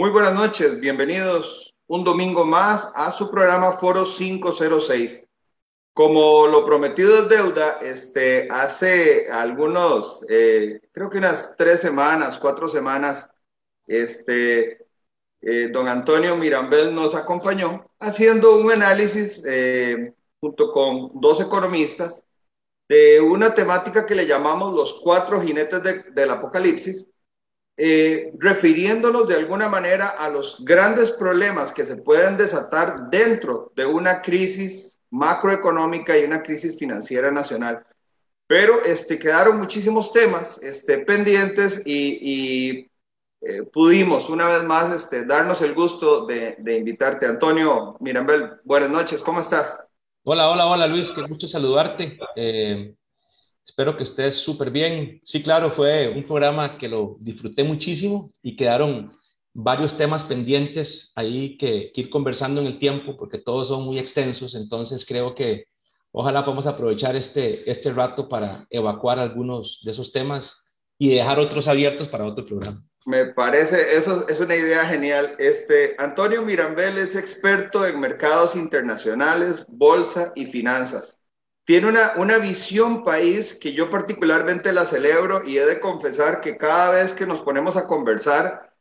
Muy buenas noches, bienvenidos un domingo más a su programa Foro 506. Como lo prometido es deuda, hace algunos, creo que unas 3 semanas, 4 semanas, don Antonio Mirambel nos acompañó haciendo un análisis junto con dos economistas de una temática que le llamamos los cuatro jinetes del apocalipsis, refiriéndonos de alguna manera a los grandes problemas que se pueden desatar dentro de una crisis macroeconómica y una crisis financiera nacional. Pero quedaron muchísimos temas pendientes y pudimos una vez más darnos el gusto de invitarte. Antonio Mirambel, buenas noches, ¿cómo estás? Hola, hola, hola Luis, qué gusto saludarte. Espero que estés súper bien. Sí, claro, fue un programa que lo disfruté muchísimo y quedaron varios temas pendientes ahí que ir conversando en el tiempo porque todos son muy extensos. Entonces creo que ojalá podamos aprovechar este rato para evacuar algunos de esos temas y dejar otros abiertos para otro programa. Me parece, eso es una idea genial. Antonio Mirambel es experto en mercados internacionales, bolsa y finanzas. Tiene una visión país que yo particularmente la celebro y he de confesar que cada vez que nos ponemos a conversar,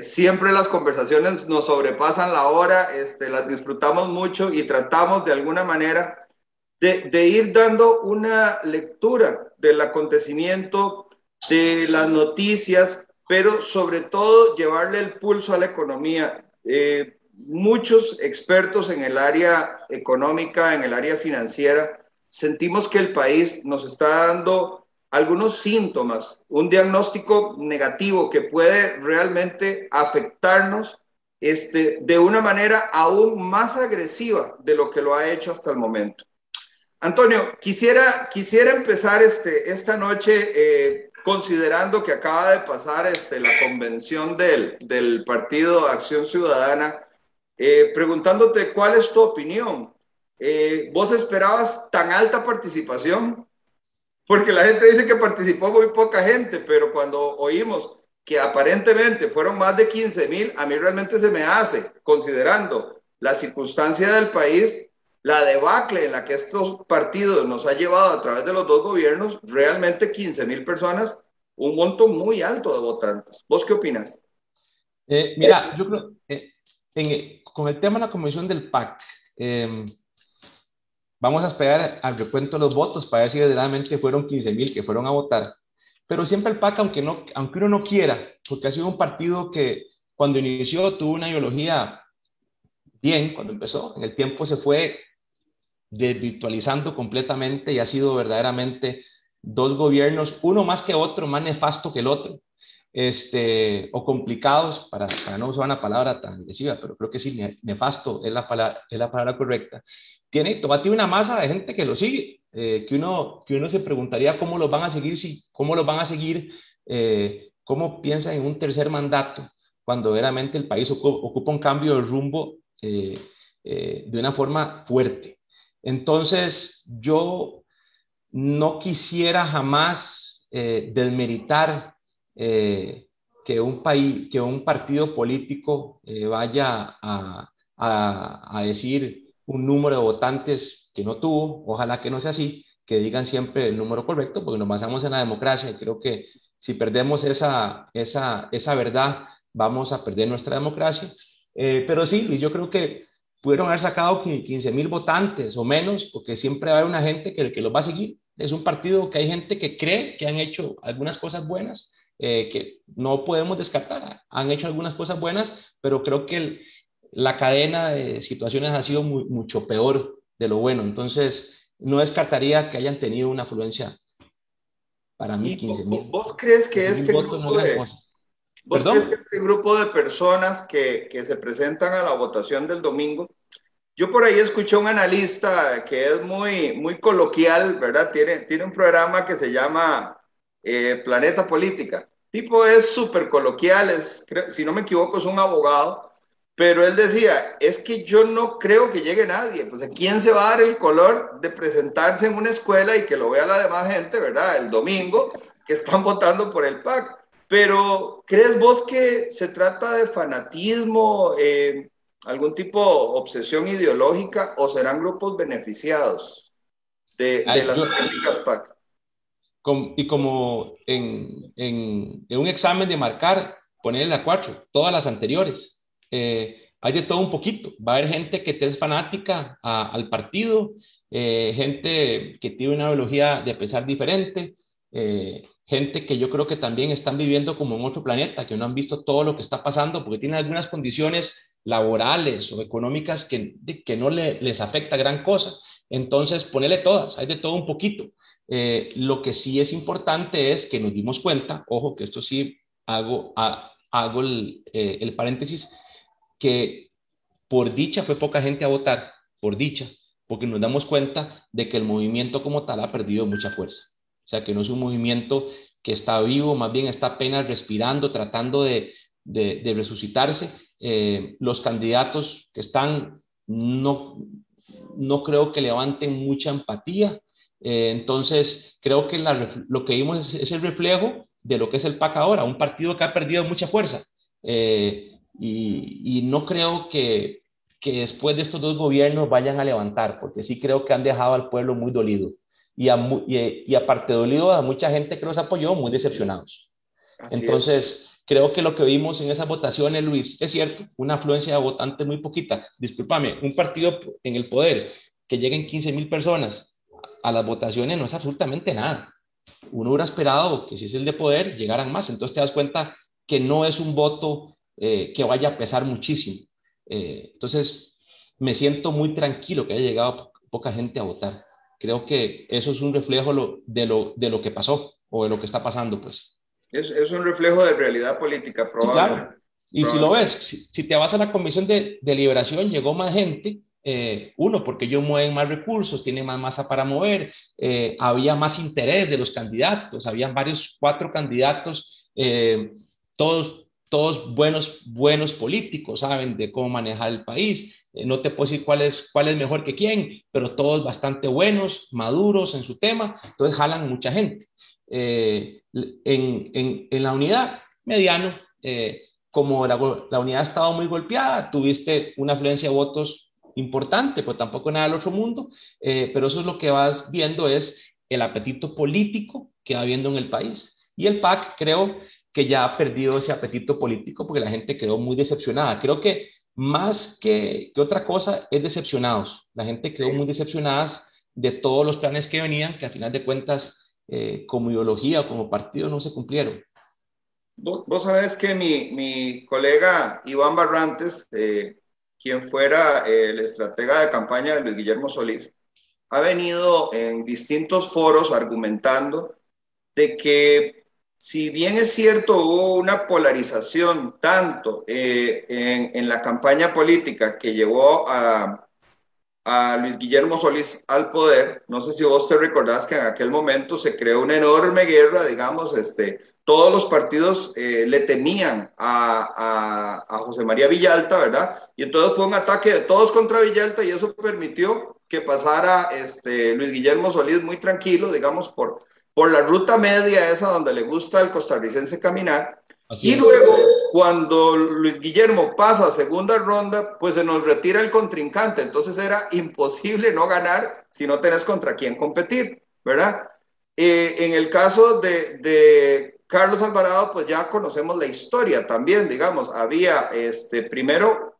siempre las conversaciones nos sobrepasan la hora, las disfrutamos mucho y tratamos de alguna manera de ir dando una lectura del acontecimiento, de las noticias, pero sobre todo llevarle el pulso a la economía. Muchos expertos en el área económica, en el área financiera, sentimos que el país nos está dando algunos síntomas, un diagnóstico negativo que puede realmente afectarnos de una manera aún más agresiva de lo que lo ha hecho hasta el momento. Antonio, quisiera empezar esta noche considerando que acaba de pasar la convención del Partido Acción Ciudadana, preguntándote cuál es tu opinión. ¿Vos esperabas tan alta participación? Porque la gente dice que participó muy poca gente, pero cuando oímos que aparentemente fueron más de 15,000, a mí realmente se me hace, considerando la circunstancia del país, la debacle en la que estos partidos nos ha llevado a través de los dos gobiernos, realmente 15,000 personas, un monto muy alto de votantes. ¿Vos qué opinas? Mira, yo creo, con el tema de la convención del PAC, vamos a esperar al recuento de los votos para ver si verdaderamente fueron 15,000 que fueron a votar. Pero siempre el PAC, aunque uno no quiera, porque ha sido un partido que cuando inició tuvo una ideología bien, cuando empezó, en el tiempo se fue desvirtualizando completamente y ha sido verdaderamente dos gobiernos, uno más que otro, más nefasto que el otro, o complicados, para no usar una palabra tan agresiva, pero creo que sí, nefasto es la palabra correcta. Todavía tiene una masa de gente que lo sigue, que uno se preguntaría cómo los van a seguir, cómo los van a seguir, cómo piensan en un tercer mandato, cuando verdaderamente el país ocupa un cambio de rumbo de una forma fuerte. Entonces, yo no quisiera jamás desmeritar que un partido político vaya a decir un número de votantes que no tuvo, ojalá que no sea así, que digan siempre el número correcto, porque nos basamos en la democracia y creo que si perdemos esa verdad, vamos a perder nuestra democracia. Pero sí, yo creo que pudieron haber sacado 15,000 votantes o menos, porque siempre va a haber una gente que los va a seguir. Es un partido que hay gente que cree que han hecho algunas cosas buenas, que no podemos descartar. Han hecho algunas cosas buenas, pero creo que la cadena de situaciones ha sido mucho peor de lo bueno. Entonces, no descartaría que hayan tenido una afluencia para mí ¿Y 15,000. vos crees que 15,000 votos no es gran cosa. vos crees que ¿Perdón? este grupo de personas que se presentan a la votación del domingo? Yo por ahí escuché un analista que es muy coloquial, ¿verdad? Tiene un programa que se llama Planeta Política. Tipo es súper coloquial, si no me equivoco, es un abogado, pero él decía, es que yo no creo que llegue nadie. Pues, ¿a quién se va a dar el color de presentarse en una escuela y que lo vea la demás gente, ¿verdad? El domingo, que están votando por el PAC. Pero ¿crees vos que se trata de fanatismo, algún tipo de obsesión ideológica, o serán grupos beneficiados de Ay, las políticas PAC? y como en un examen de marcar, ponerle la 4 todas las anteriores. Hay de todo un poquito. Va a haber gente que te es fanática al partido, gente que tiene una ideología de pensar diferente, gente que yo creo que también están viviendo como en otro planeta, que no han visto todo lo que está pasando porque tienen algunas condiciones laborales o económicas que no les afecta gran cosa. Entonces, ponerle todas, hay de todo un poquito. Lo que sí es importante es que nos dimos cuenta, ojo, que esto sí hago el paréntesis, que por dicha fue poca gente a votar, por dicha, porque nos damos cuenta de que el movimiento como tal ha perdido mucha fuerza. O sea, que no es un movimiento que está vivo, más bien está apenas respirando, tratando de resucitarse. Los candidatos que están no creo que levanten mucha empatía. Entonces, creo que lo que vimos es el reflejo de lo que es el PAC ahora, un partido que ha perdido mucha fuerza. Y no creo que después de estos dos gobiernos vayan a levantar, porque sí creo que han dejado al pueblo muy dolido. Y aparte de dolido, a mucha gente que los apoyó muy decepcionados. Así es. Entonces, creo que lo que vimos en esas votaciones, Luis, es cierto, una afluencia de votantes muy poquita. Discúlpame, un partido en el poder que lleguen 15.000 personas a las votaciones no es absolutamente nada. Uno hubiera esperado que si es el de poder, llegaran más. Entonces te das cuenta que no es un voto que vaya a pesar muchísimo. Entonces, me siento muy tranquilo que haya llegado poca gente a votar. Creo que eso es un reflejo de lo que pasó o de lo que está pasando, pues. Es un reflejo de realidad política, Sí, claro. probablemente. Y si lo ves, Probablemente. si te vas a la Comisión de Liberación, llegó más gente. Uno, porque ellos mueven más recursos, tienen más masa para mover, había más interés de los candidatos, habían varios, 4 candidatos, todos buenos políticos, saben de cómo manejar el país. No te puedo decir cuál es mejor que quién, pero todos bastante buenos, maduros en su tema, entonces jalan mucha gente. En la unidad, mediano. Como la unidad ha estado muy golpeada, tuviste una afluencia de votos importante, pues tampoco nada del otro mundo, pero eso es lo que vas viendo es el apetito político que va habiendo en el país. Y el PAC creo que ya ha perdido ese apetito político porque la gente quedó muy decepcionada. Creo que más que otra cosa es decepcionados. La gente quedó muy Sí. decepcionada de todos los planes que venían, que a final de cuentas, como ideología o como partido, no se cumplieron. Vos sabés que mi colega Iván Barrantes, quien fuera el estratega de campaña de Luis Guillermo Solís, ha venido en distintos foros argumentando de que si bien es cierto hubo una polarización tanto en la campaña política que llevó a Luis Guillermo Solís al poder. No sé si vos te recordás que en aquel momento se creó una enorme guerra, digamos, todos los partidos le temían a José María Villalta, ¿verdad? Y entonces fue un ataque de todos contra Villalta y eso permitió que pasara Luis Guillermo Solís muy tranquilo, digamos, por la ruta media esa donde le gusta al costarricense caminar. Así Y es. luego, cuando Luis Guillermo pasa a segunda ronda, pues se nos retira el contrincante. Entonces era imposible no ganar si no tenés contra quién competir, ¿verdad? En el caso de Carlos Alvarado, pues ya conocemos la historia también, digamos. Había primero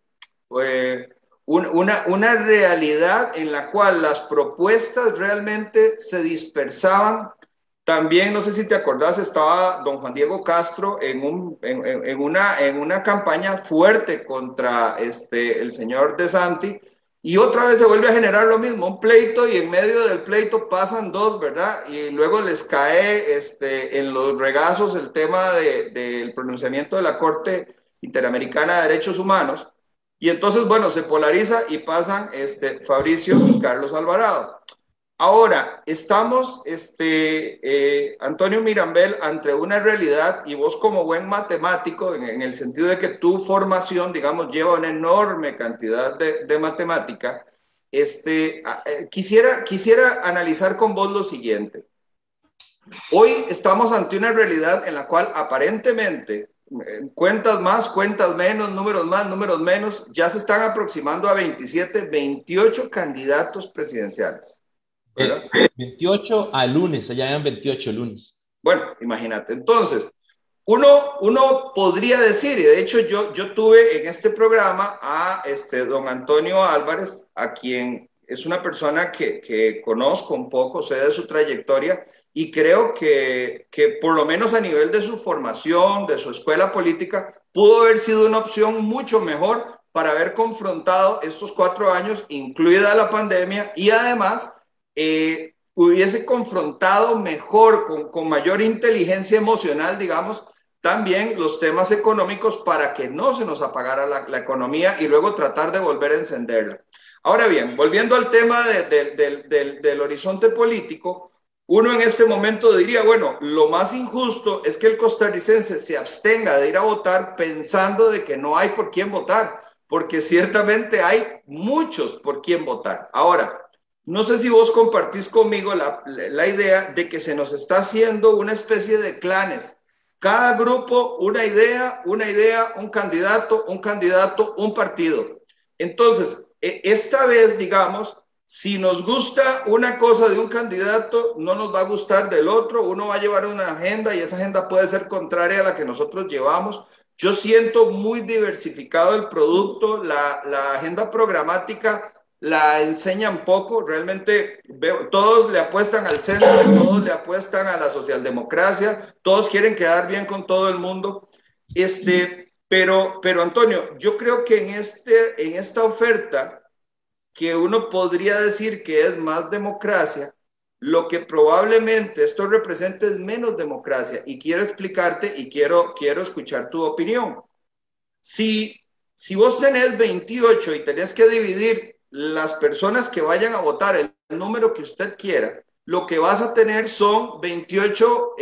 una realidad en la cual las propuestas realmente se dispersaban. También, no sé si te acordás, estaba don Juan Diego Castro en una campaña fuerte contra el señor De Santi, y otra vez se vuelve a generar lo mismo, un pleito, y en medio del pleito pasan dos, ¿verdad? Y luego les cae en los regazos el tema del pronunciamiento de la Corte Interamericana de Derechos Humanos, y entonces, bueno, se polariza y pasan Fabricio y Carlos Alvarado. Ahora, estamos, Antonio Mirambel, ante una realidad, y vos como buen matemático, en el sentido de que tu formación, digamos, lleva una enorme cantidad de matemática, quisiera analizar con vos lo siguiente. Hoy estamos ante una realidad en la cual aparentemente cuentas más, cuentas menos, números menos, ya se están aproximando a 27, 28 candidatos presidenciales, ¿verdad? 28 a lunes, ya eran 28 lunes. Bueno, imagínate. Entonces, uno podría decir, y de hecho yo tuve en este programa a don Antonio Álvarez, a quien es una persona que conozco un poco, sé de su trayectoria, y creo que por lo menos a nivel de su formación, de su escuela política, pudo haber sido una opción mucho mejor para haber confrontado estos 4 años, incluida la pandemia, y además hubiese confrontado mejor, con mayor inteligencia emocional, digamos, también los temas económicos para que no se nos apagara la economía y luego tratar de volver a encenderla. Ahora bien, volviendo al tema del horizonte político, uno en este momento diría, bueno, lo más injusto es que el costarricense se abstenga de ir a votar pensando de que no hay por quién votar, porque ciertamente hay muchos por quién votar. Ahora, no sé si vos compartís conmigo la idea de que se nos está haciendo una especie de clanes. Cada grupo, una idea, un candidato, un partido. Entonces, esta vez, digamos, si nos gusta una cosa de un candidato, no nos va a gustar del otro. Uno va a llevar una agenda y esa agenda puede ser contraria a la que nosotros llevamos. Yo siento muy diversificado el producto, la agenda programática la enseñan poco, realmente veo, todos le apuestan al centro, todos le apuestan a la socialdemocracia, todos quieren quedar bien con todo el mundo. Pero Antonio, yo creo que en esta oferta que uno podría decir que es más democracia, lo que probablemente esto representa es menos democracia. Y quiero explicarte y quiero escuchar tu opinión. Si vos tenés 28 y tenés que dividir las personas que vayan a votar el número que usted quiera, lo que vas a tener son 28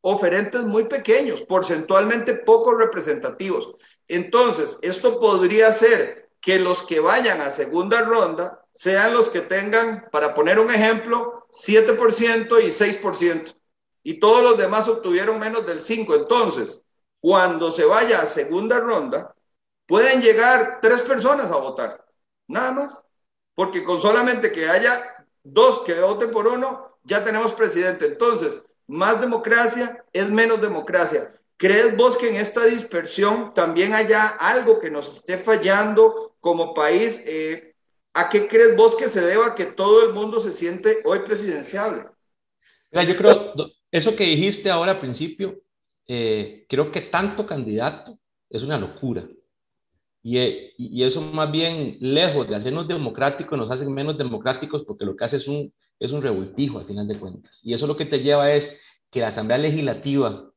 oferentes muy pequeños, porcentualmente poco representativos. Entonces, esto podría ser que los que vayan a segunda ronda sean los que tengan, para poner un ejemplo, 7% y 6%. Y todos los demás obtuvieron menos del 5%. Entonces, cuando se vaya a segunda ronda, pueden llegar 3 personas a votar, nada más, porque con solamente que haya 2 que voten por uno, ya tenemos presidente. Entonces, más democracia es menos democracia. ¿Crees vos que en esta dispersión también haya algo que nos esté fallando como país? ¿A qué crees vos que se deba que todo el mundo se siente hoy presidenciable? Mira, yo creo, eso que dijiste ahora al principio, creo que tanto candidato es una locura. Y eso más bien, lejos de hacernos democráticos, nos hacen menos democráticos porque lo que hace es un revoltijo al final de cuentas. Y eso lo que te lleva es que la Asamblea Legislativa,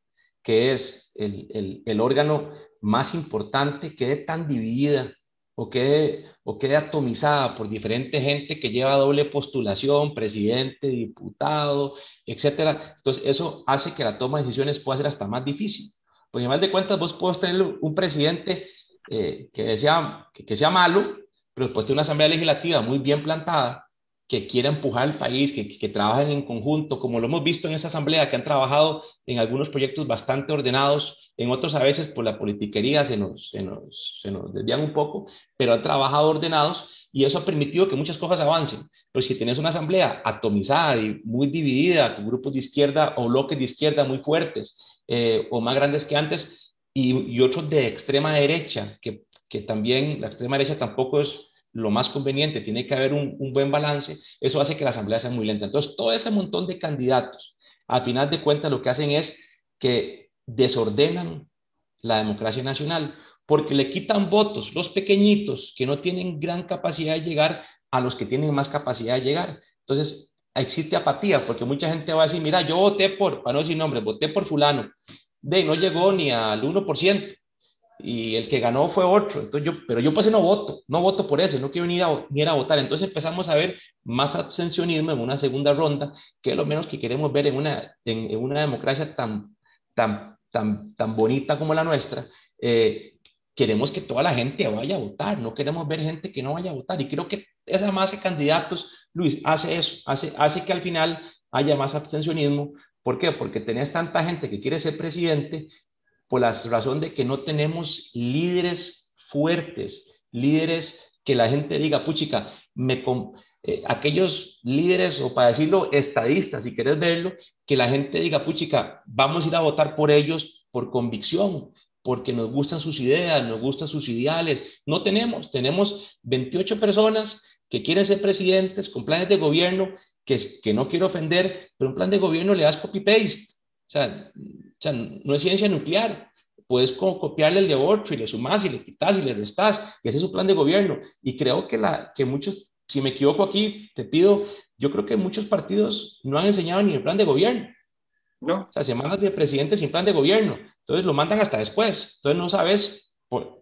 que es el órgano más importante, quede tan dividida o quede atomizada por diferente gente que lleva doble postulación, presidente, diputado, etcétera. Entonces, eso hace que la toma de decisiones pueda ser hasta más difícil. Porque al final de cuentas, vos podés tener un presidente que sea malo, pero después de una asamblea legislativa muy bien plantada, que quiera empujar el país, que trabajen en conjunto, como lo hemos visto en esa asamblea, que han trabajado en algunos proyectos bastante ordenados, en otros a veces por la politiquería se nos desvían un poco, pero han trabajado ordenados y eso ha permitido que muchas cosas avancen. Pero si tienes una asamblea atomizada y muy dividida, con grupos de izquierda o bloques de izquierda muy fuertes o más grandes que antes, y otros de extrema derecha, que también la extrema derecha tampoco es lo más conveniente, tiene que haber un buen balance, eso hace que la asamblea sea muy lenta. Entonces, todo ese montón de candidatos, al final de cuentas, lo que hacen es que desordenan la democracia nacional, porque le quitan votos, los pequeñitos, que no tienen gran capacidad de llegar, a los que tienen más capacidad de llegar. Entonces, existe apatía, porque mucha gente va a decir, mira, yo voté para no decir nombres, voté por fulano, no llegó ni al 1% y el que ganó fue otro. Entonces pero yo pues no voto por ese, no quiero ni ir a votar. Entonces empezamos a ver más abstencionismo en una segunda ronda, que es lo menos que queremos ver en una democracia tan bonita como la nuestra. Queremos que toda la gente vaya a votar, no queremos ver gente que no vaya a votar. Y creo que esa masa de candidatos, Luis, hace eso, hace que al final haya más abstencionismo. ¿Por qué? Porque tenés tanta gente que quiere ser presidente por la razón de que no tenemos líderes fuertes, líderes que la gente diga, puchica, aquellos líderes, o para decirlo, estadistas, si quieres verlo, que la gente diga, puchica, vamos a ir a votar por ellos por convicción, porque nos gustan sus ideas, nos gustan sus ideales. No tenemos 28 personas que quieren ser presidentes con planes de gobierno, que no quiero ofender, pero un plan de gobierno le das copy-paste. O sea, no es ciencia nuclear. Puedes copiarle el de otro y le sumas y le quitas y le restas, y ese es su plan de gobierno. Y creo que muchos, si me equivoco aquí, te pido, yo creo que muchos partidos no han enseñado ni el plan de gobierno. ¿no? O sea, semanas de presidente sin plan de gobierno. Entonces lo mandan hasta después. Entonces no sabes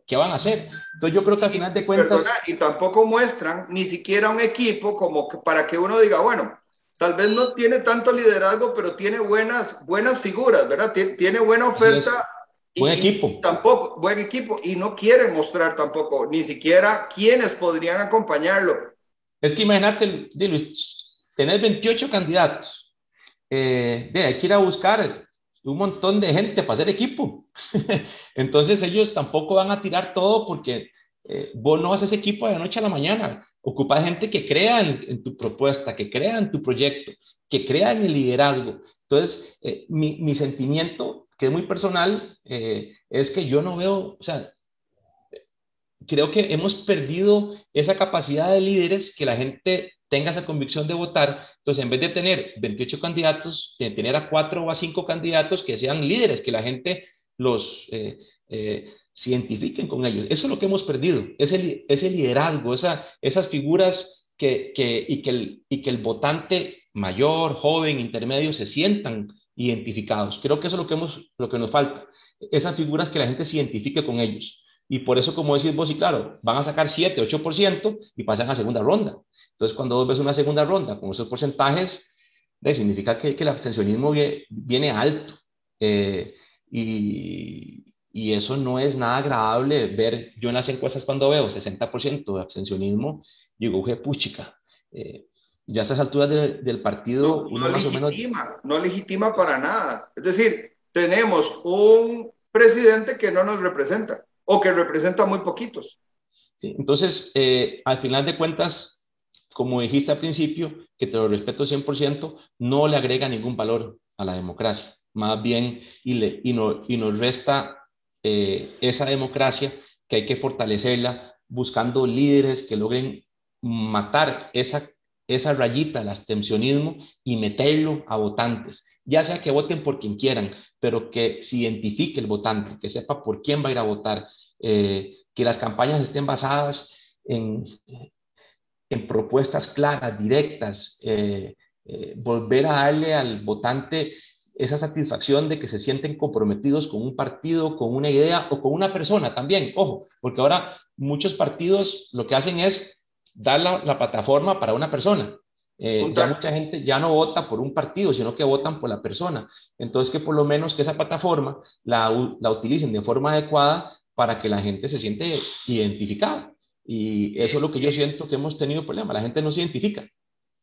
qué van a hacer. Entonces yo creo que al final de cuentas... Perdona, y tampoco muestran ni siquiera un equipo como que para que uno diga, bueno, tal vez no tiene tanto liderazgo, pero tiene buenas figuras, ¿verdad? Tiene buena oferta buen y equipo. tampoco, buen equipo, y no quieren mostrar tampoco ni siquiera quiénes podrían acompañarlo. Es que imagínate, Luis, tenés 28 candidatos. Hay que ir a buscar un montón de gente para hacer equipo. Entonces ellos tampoco van a tirar todo porque vos no haces equipo de la noche a la mañana. Ocupa gente que crea en tu propuesta, que crea en tu proyecto, que crea en el liderazgo. Entonces, mi sentimiento, que es muy personal, es que yo no veo, o sea, creo que hemos perdido esa capacidad de líderes que la gente tenga esa convicción de votar. Entonces, en vez de tener 28 candidatos, de tener a 4 o a 5 candidatos que sean líderes, que la gente los se identifiquen con ellos. Eso es lo que hemos perdido, ese liderazgo, esas figuras y que el votante mayor, joven, intermedio se sientan identificados. Creo que eso es lo que nos falta, esas figuras que la gente se identifique con ellos. Y por eso, como decís vos, y claro, van a sacar 7, 8% y pasan a segunda ronda. Entonces, cuando vos ves una segunda ronda con esos porcentajes, significa que el abstencionismo viene alto. Eh, y eso no es nada agradable ver. Yo en las encuestas, cuando veo 60% de abstencionismo, digo, puchica, ya a estas alturas del partido, uno más o menos... No legitima para nada. Es decir, tenemos un presidente que no nos representa o que representa muy poquitos. ¿Sí? Entonces, al final de cuentas, como dijiste al principio, que te lo respeto 100%, no le agrega ningún valor a la democracia. Más bien, y nos resta esa democracia que hay que fortalecerla buscando líderes que logren matar esa rayita del abstencionismo y meterlo a votantes, ya sea que voten por quien quieran, pero que se identifique el votante, que sepa por quién va a ir a votar, que las campañas estén basadas en propuestas claras, directas, volver a darle al votante esa satisfacción de que se sienten comprometidos con un partido, con una idea o con una persona también. Ojo, porque ahora muchos partidos lo que hacen es dar la plataforma para una persona. Ya mucha gente ya no vota por un partido, sino que votan por la persona. Entonces, que por lo menos que esa plataforma la utilicen de forma adecuada para que la gente se siente identificada. Y eso es lo que yo siento que hemos tenido problema. La gente no se identifica.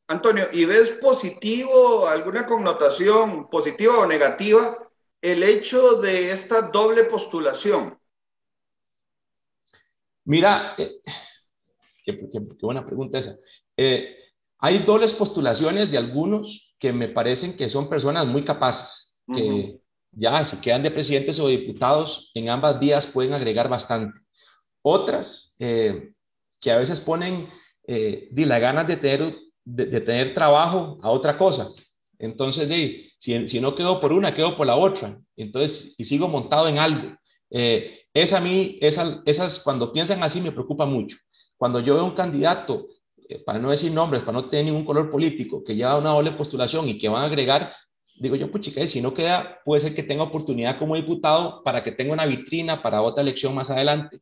Antonio, ¿y ves positivo, alguna connotación positiva o negativa, el hecho de esta doble postulación? Mira, qué buena pregunta esa. Hay dobles postulaciones de algunos que me parecen que son personas muy capaces, que ya si quedan de presidentes o diputados, en ambas vías pueden agregar bastante. Otras que a veces ponen la ganas de tener trabajo a otra cosa. Entonces, si no quedo por una, quedo por la otra. Entonces, y sigo montado en algo. Esas cuando piensan así me preocupa mucho. Cuando yo veo un candidato, para no decir nombres, para no tener ningún color político, que lleva una doble postulación y que van a agregar, digo yo, pues chica, si no queda, puede ser que tenga oportunidad como diputado para que tenga una vitrina para otra elección más adelante.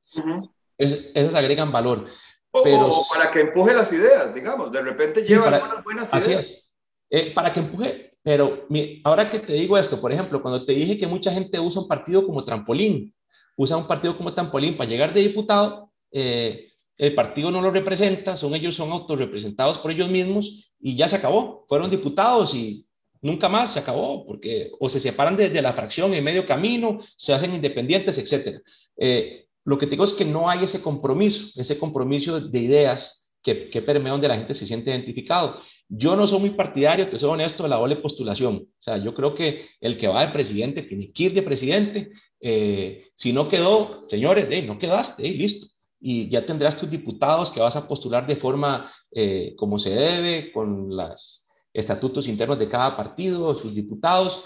Esas agregan valor. O para que empuje las ideas, digamos, de repente lleva algunas buenas ideas. Así es, para que empuje, pero ahora que te digo esto, por ejemplo, cuando te dije que mucha gente usa un partido como trampolín, para llegar de diputado, el partido no lo representa, ellos son autorrepresentados por ellos mismos y ya se acabó, fueron diputados y nunca más se acabó, porque o se separan de la fracción en medio camino, se hacen independientes, etcétera. Lo que te digo es que no hay ese compromiso de ideas que permea donde la gente se siente identificado. Yo no soy muy partidario, te soy honesto, de la doble postulación. O sea, yo creo que el que va de presidente tiene que ir de presidente. Si no quedó, señores, no quedaste, listo. Y ya tendrás tus diputados que vas a postular de forma como se debe, con los estatutos internos de cada partido, sus diputados,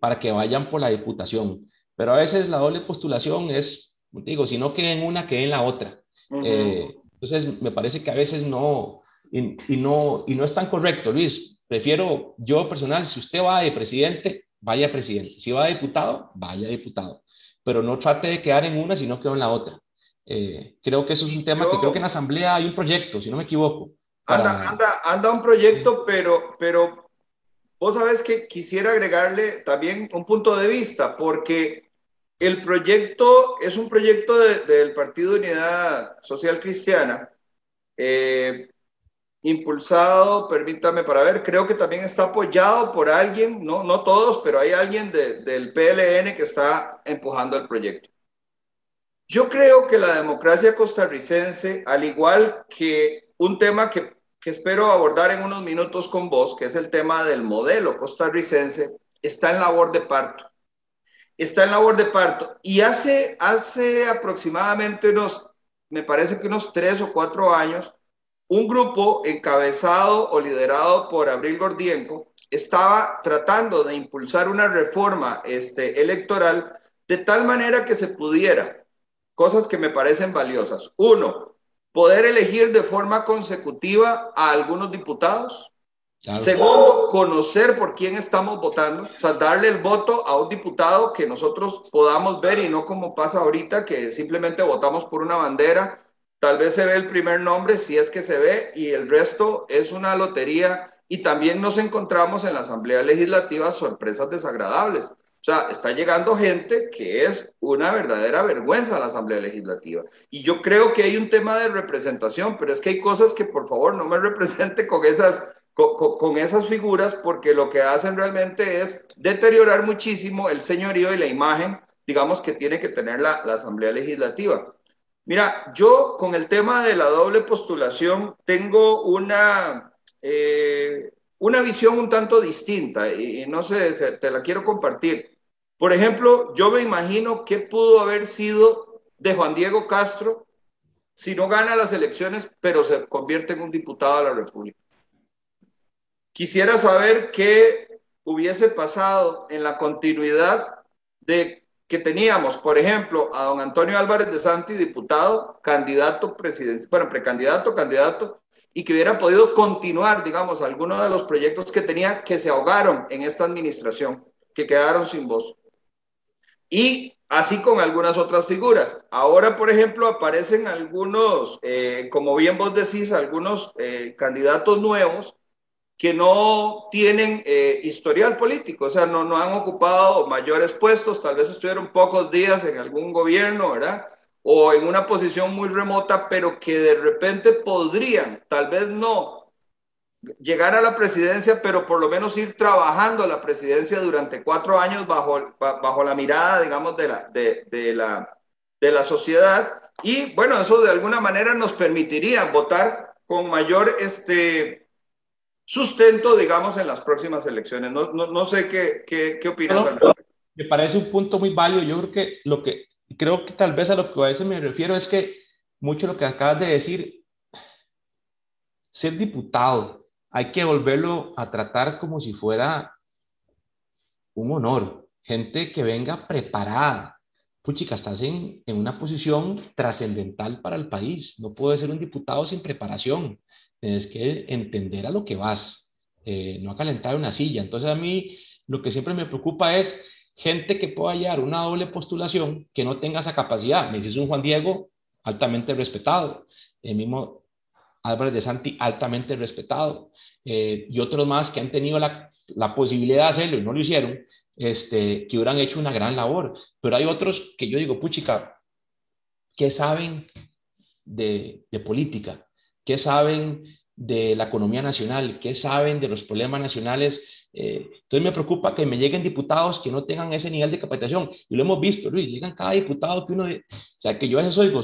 para que vayan por la diputación. Pero a veces la doble postulación es, como te digo, si no queda en una, queda en la otra. Ujú. Entonces, me parece que a veces no, y no es tan correcto, Luis. Prefiero, yo personal, si usted va de presidente, vaya presidente. Si va de diputado, vaya diputado. Pero no trate de quedar en una, sino quedó en la otra. Creo que eso es un Y tema que creo que en yo, la Asamblea hay un proyecto, si no me equivoco, para... anda un proyecto, pero vos sabés que quisiera agregarle también un punto de vista, porque el proyecto es un proyecto del Partido de Unidad Social Cristiana, eh, impulsado, permítame para ver, creo que también está apoyado por alguien, no, no todos, pero hay alguien del PLN que está empujando el proyecto. Yo creo que la democracia costarricense, al igual que un tema que espero abordar en unos minutos con vos, que es el tema del modelo costarricense, está en labor de parto. Está en labor de parto. Y hace aproximadamente me parece que unos 3 o 4 años, un grupo encabezado o liderado por Abril Gordienco estaba tratando de impulsar una reforma electoral de tal manera que se pudiera, cosas que me parecen valiosas. Uno, poder elegir de forma consecutiva a algunos diputados. Claro, Segundo, conocer por quién estamos votando, o sea, darle el voto a un diputado que nosotros podamos ver y no como pasa ahorita, que simplemente votamos por una bandera, tal vez se ve el primer nombre, si es que se ve, y el resto es una lotería. Y también nos encontramos en la Asamblea Legislativa sorpresas desagradables. O sea, está llegando gente que es una verdadera vergüenza a la Asamblea Legislativa. Y yo creo que hay un tema de representación, pero es que hay cosas que por favor no me represente con esas figuras, porque lo que hacen realmente es deteriorar muchísimo el señorío y la imagen, digamos, que tiene que tener la Asamblea Legislativa. Mira, yo con el tema de la doble postulación tengo una visión un tanto distinta y no sé, te la quiero compartir. Por ejemplo, yo me imagino qué pudo haber sido de Juan Diego Castro si no gana las elecciones, pero se convierte en un diputado de la República. Quisiera saber qué hubiese pasado en la continuidad de que teníamos, por ejemplo, a don Antonio Álvarez de Santi, diputado, candidato presidencial, bueno, precandidato, candidato, y que hubiera podido continuar, digamos, algunos de los proyectos que tenía que se ahogaron en esta administración, que quedaron sin voz. Y así con algunas otras figuras. Ahora, por ejemplo, aparecen algunos, como bien vos decís, algunos candidatos nuevos que no tienen historial político, o sea, no han ocupado mayores puestos, tal vez estuvieron pocos días en algún gobierno, ¿verdad? O en una posición muy remota, pero que de repente podrían, tal vez no llegar a la presidencia, pero por lo menos ir trabajando a la presidencia durante 4 años bajo la mirada, digamos, de la sociedad. Y bueno, eso de alguna manera nos permitiría votar con mayor sustento, digamos, en las próximas elecciones. No sé qué opinas al no, respecto. me parece un punto muy válido. Yo creo que tal vez a lo que a veces me refiero es que mucho lo que acabas de decir, ser diputado, hay que volverlo a tratar como si fuera un honor. Gente que venga preparada. Puchica, estás en una posición trascendental para el país. No puedes ser un diputado sin preparación. Tienes que entender a lo que vas, no a calentar una silla. Entonces a mí lo que siempre me preocupa es gente que pueda hallar una doble postulación que no tenga esa capacidad. Me dices un Juan Diego altamente respetado. El mismo Álvarez de Santi, altamente respetado, y otros más que han tenido la posibilidad de hacerlo y no lo hicieron, que hubieran hecho una gran labor. Pero hay otros que yo digo, puchica, ¿qué saben de política? ¿Qué saben de la economía nacional? ¿Qué saben de los problemas nacionales? Entonces me preocupa que me lleguen diputados que no tengan ese nivel de capacitación. Y lo hemos visto, Luis, llegan cada diputado que o sea, que yo a veces oigo,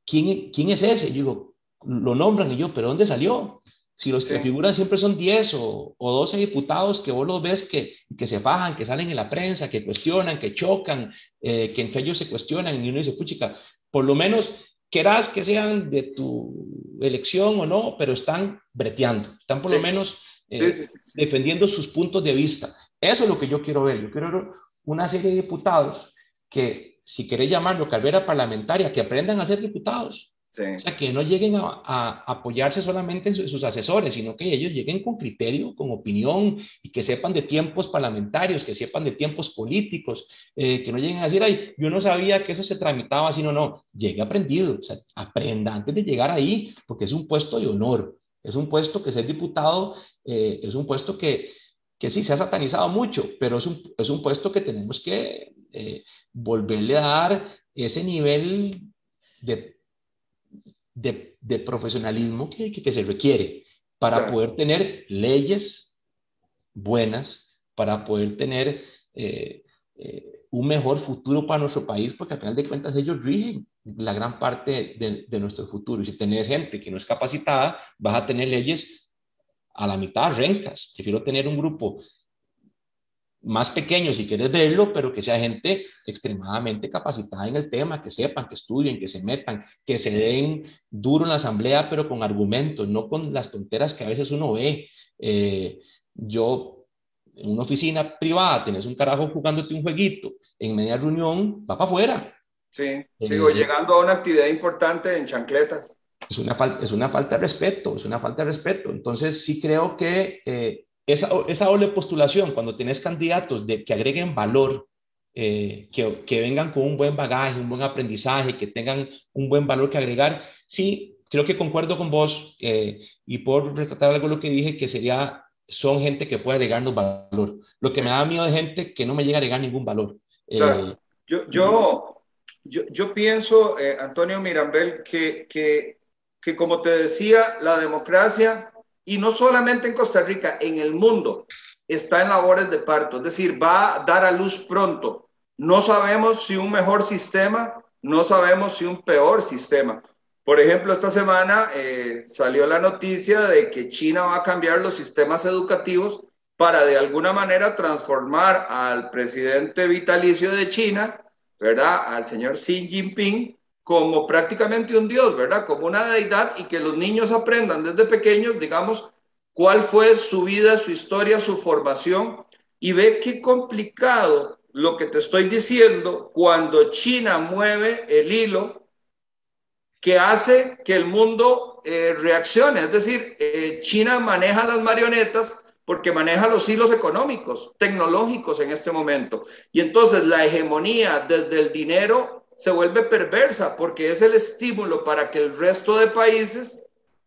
¿quién es ese? Yo digo, lo nombran y yo, ¿pero dónde salió? Si los Sí, que figuran siempre son 10 o 12 diputados que vos los ves que se fajan, que salen en la prensa, que cuestionan, que chocan, que entre ellos se cuestionan y uno dice, puchica, por lo menos querás que sean de tu elección o no, pero están breteando, están por lo sí, menos sí, sí, sí, sí, sí. defendiendo sus puntos de vista. Eso es lo que yo quiero ver. Yo quiero ver una serie de diputados que, si querés llamarlo carrera parlamentaria, que aprendan a ser diputados. Sí. O sea, que no lleguen a apoyarse solamente en sus asesores, sino que ellos lleguen con criterio, con opinión y que sepan de tiempos parlamentarios, que sepan de tiempos políticos, que no lleguen a decir, ay, yo no sabía que eso se tramitaba así, no, no, llegue aprendido, o sea, aprenda antes de llegar ahí, porque es un puesto de honor, es un puesto que ser diputado, es un puesto que sí se ha satanizado mucho, pero es un puesto que tenemos que volverle a dar ese nivel de de profesionalismo que se requiere para Claro. poder tener leyes buenas, para poder tener un mejor futuro para nuestro país, porque al final de cuentas ellos rigen la gran parte de nuestro futuro. Y si tenés gente que no es capacitada, vas a tener leyes a la mitad rencas. Prefiero tener un grupo más pequeño si quieres verlo, pero que sea gente extremadamente capacitada en el tema, que sepan, que estudien, que se metan, que se den duro en la asamblea, pero con argumentos, no con las tonteras que a veces uno ve. Yo, en una oficina privada, tenés un carajo jugándote un jueguito, en media reunión, va para afuera. Sí, sigo Eh, llegando a una actividad importante en chancletas. es una falta de respeto, es una falta de respeto. Entonces, sí creo que esa doble postulación, cuando tenés candidatos que agreguen valor, que vengan con un buen bagaje, un buen aprendizaje, que tengan un buen valor que agregar, sí, creo que concuerdo con vos y por retratar algo de lo que dije, que son gente que puede agregarnos valor. Lo que Sí, me da miedo es gente que no me llega a agregar ningún valor. claro. Eh, Yo, y, yo, yo pienso, Antonio Mirambel, que como te decía, la democracia, y no solamente en Costa Rica, en el mundo, está en labores de parto, es decir, va a dar a luz pronto. No sabemos si un mejor sistema, no sabemos si un peor sistema. Por ejemplo, esta semana salió la noticia de que China va a cambiar los sistemas educativos para de alguna manera transformar al presidente vitalicio de China, ¿verdad? Al señor Xi Jinping, como prácticamente un dios, ¿verdad? Como una deidad y que los niños aprendan desde pequeños, digamos, cuál fue su vida, su historia, su formación y ve qué complicado lo que te estoy diciendo cuando China mueve el hilo que hace que el mundo reaccione. Es decir, China maneja las marionetas porque maneja los hilos económicos, tecnológicos en este momento. Y entonces la hegemonía desde el dinero se vuelve perversa porque es el estímulo para que el resto de países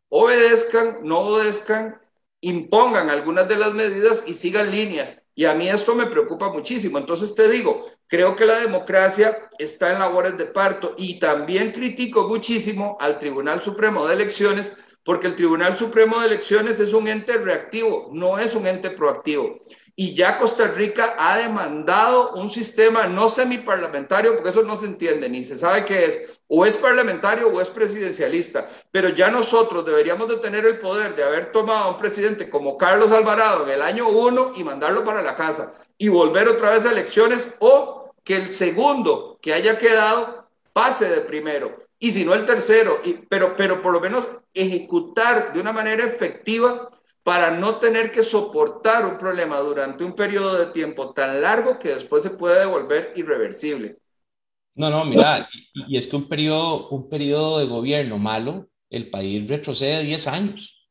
obedezcan, no obedezcan, impongan algunas de las medidas y sigan líneas. Y a mí esto me preocupa muchísimo. Entonces te digo, creo que la democracia está en labores de parto y también critico muchísimo al Tribunal Supremo de Elecciones porque el Tribunal Supremo de Elecciones es un ente reactivo, no es un ente proactivo. Y ya Costa Rica ha demandado un sistema no semiparlamentario, porque eso no se entiende, ni se sabe qué o es parlamentario o es presidencialista, pero ya nosotros deberíamos de tener el poder de haber tomado a un presidente como Carlos Alvarado en el año 1 y mandarlo para la casa y volver otra vez a elecciones o que el segundo que haya quedado pase de primero y si no el tercero, pero por lo menos ejecutar de una manera efectiva para no tener que soportar un problema durante un periodo de tiempo tan largo que después se puede devolver irreversible. No, no, mira, y es que un periodo de gobierno malo, el país retrocede 10 años.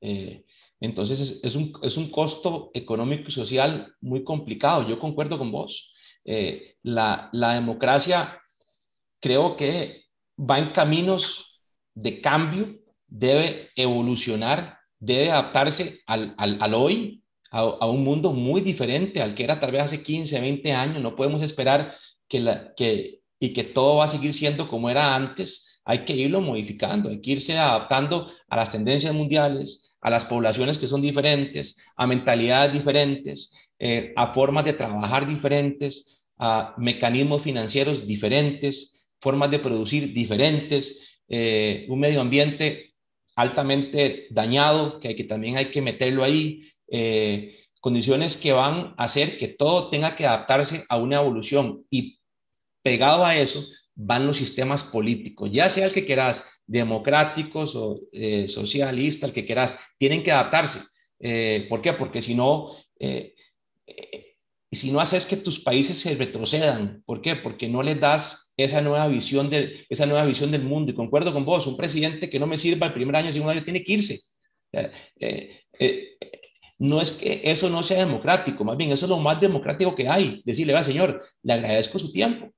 Eh, entonces es un costo económico y social muy complicado. Yo concuerdo con vos. La democracia creo que va en caminos de cambio, debe evolucionar, debe adaptarse al hoy, a un mundo muy diferente al que era tal vez hace 15, 20 años. No podemos esperar y que todo va a seguir siendo como era antes. hay que irlo modificando, hay que irse adaptando a las tendencias mundiales, a las poblaciones que son diferentes, a mentalidades diferentes, a formas de trabajar diferentes, a mecanismos financieros diferentes, formas de producir diferentes, un medio ambiente altamente dañado, que también hay que meterlo ahí, condiciones que van a hacer que todo tenga que adaptarse a una evolución y pegado a eso van los sistemas políticos, ya sea el que quieras, democráticos o socialista, el que quieras, tienen que adaptarse. ¿Por qué? Porque si no haces que tus países se retrocedan. ¿Por qué? Porque no les das esa nueva visión del mundo. Y concuerdo con vos, un presidente que no me sirva el primer año, el segundo año, tiene que irse. Eh, eh, eh, no es que eso no sea democrático, más bien eso es lo más democrático que hay. Decirle, va, señor, le agradezco su tiempo,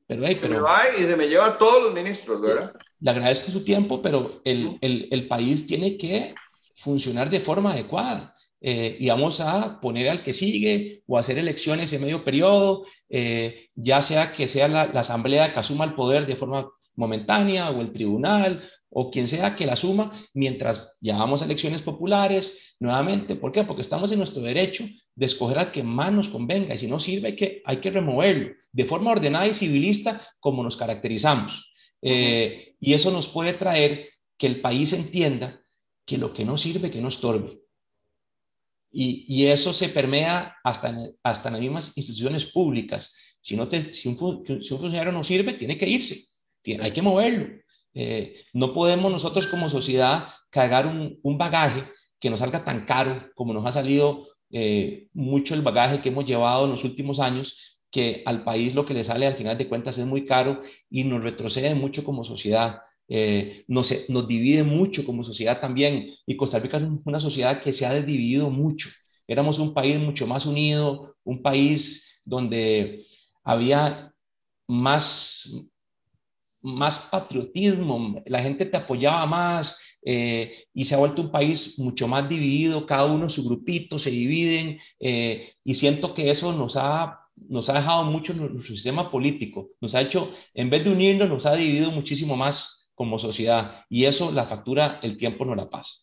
pero, hey, Se me pero va y se me lleva a todos los ministros, ¿verdad? le agradezco su tiempo, pero el país tiene que funcionar de forma adecuada. Y vamos a poner al que sigue o hacer elecciones en medio periodo, ya sea que sea la asamblea que asuma el poder de forma momentánea o el tribunal o quien sea que la asuma mientras llevamos a elecciones populares nuevamente. ¿Por qué? Porque estamos en nuestro derecho de escoger al que más nos convenga y si no sirve hay que removerlo de forma ordenada y civilista como nos caracterizamos. Y eso nos puede traer que el país entienda que lo que no sirve, que no estorbe. Y eso se permea hasta en las mismas instituciones públicas. Si un funcionario no sirve, tiene que irse, hay que moverlo. No podemos nosotros como sociedad cargar un bagaje que nos salga tan caro como nos ha salido mucho el bagaje que hemos llevado en los últimos años, que al país lo que le sale al final de cuentas es muy caro y nos retrocede mucho como sociedad. Nos divide mucho como sociedad también, y Costa Rica es una sociedad que se ha dividido mucho. Éramos un país mucho más unido, un país donde había más, más patriotismo, la gente te apoyaba más, y se ha vuelto un país mucho más dividido, cada uno su grupito se dividen, y siento que eso nos ha dejado mucho en nuestro sistema político, nos ha hecho, en vez de unirnos, nos ha dividido muchísimo más como sociedad, y eso la factura, el tiempo no la pasa.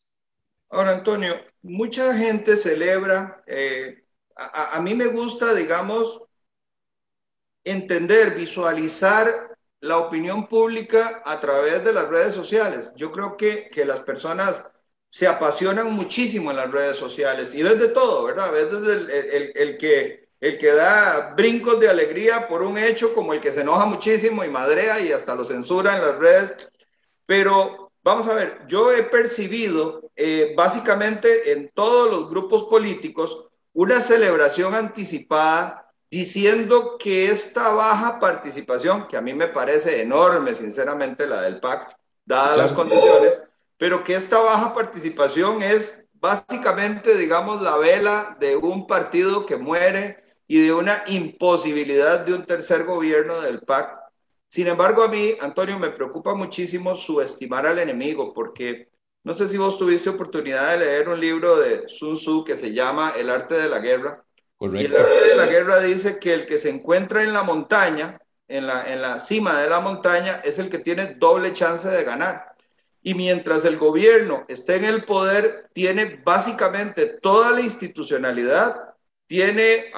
Ahora, Antonio, mucha gente celebra, a mí me gusta, digamos, entender, visualizar la opinión pública a través de las redes sociales. Yo creo que las personas se apasionan muchísimo en las redes sociales y ves de todo, ¿verdad? Ves desde el que da brincos de alegría por un hecho, como el que se enoja muchísimo y madrea y hasta lo censura en las redes. Pero vamos a ver, yo he percibido básicamente en todos los grupos políticos una celebración anticipada diciendo que esta baja participación, que a mí me parece enorme, sinceramente, la del PAC, Sí, dadas las claro. condiciones, pero que esta baja participación es básicamente, digamos, la vela de un partido que muere y de una imposibilidad de un tercer gobierno del PAC. Sin embargo, a mí, Antonio, me preocupa muchísimo subestimar al enemigo, porque no sé si vos tuviste oportunidad de leer un libro de Sun Tzu que se llama El arte de la guerra. Y el Correcto. arte de la guerra dice que el que se encuentra en la montaña, en la cima de la montaña, es el que tiene doble chance de ganar. Y mientras el gobierno esté en el poder, tiene básicamente toda la institucionalidad, tiene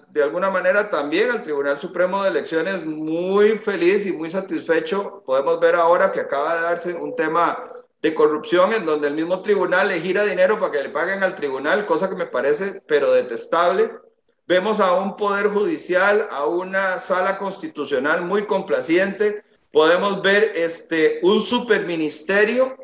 de alguna manera también al Tribunal Supremo de Elecciones muy feliz y muy satisfecho. Podemos ver ahora que acaba de darse un tema de corrupción en donde el mismo tribunal le gira dinero para que le paguen al tribunal, cosa que me parece pero detestable. Vemos a un poder judicial, a una sala constitucional muy complaciente. Podemos ver un superministerio,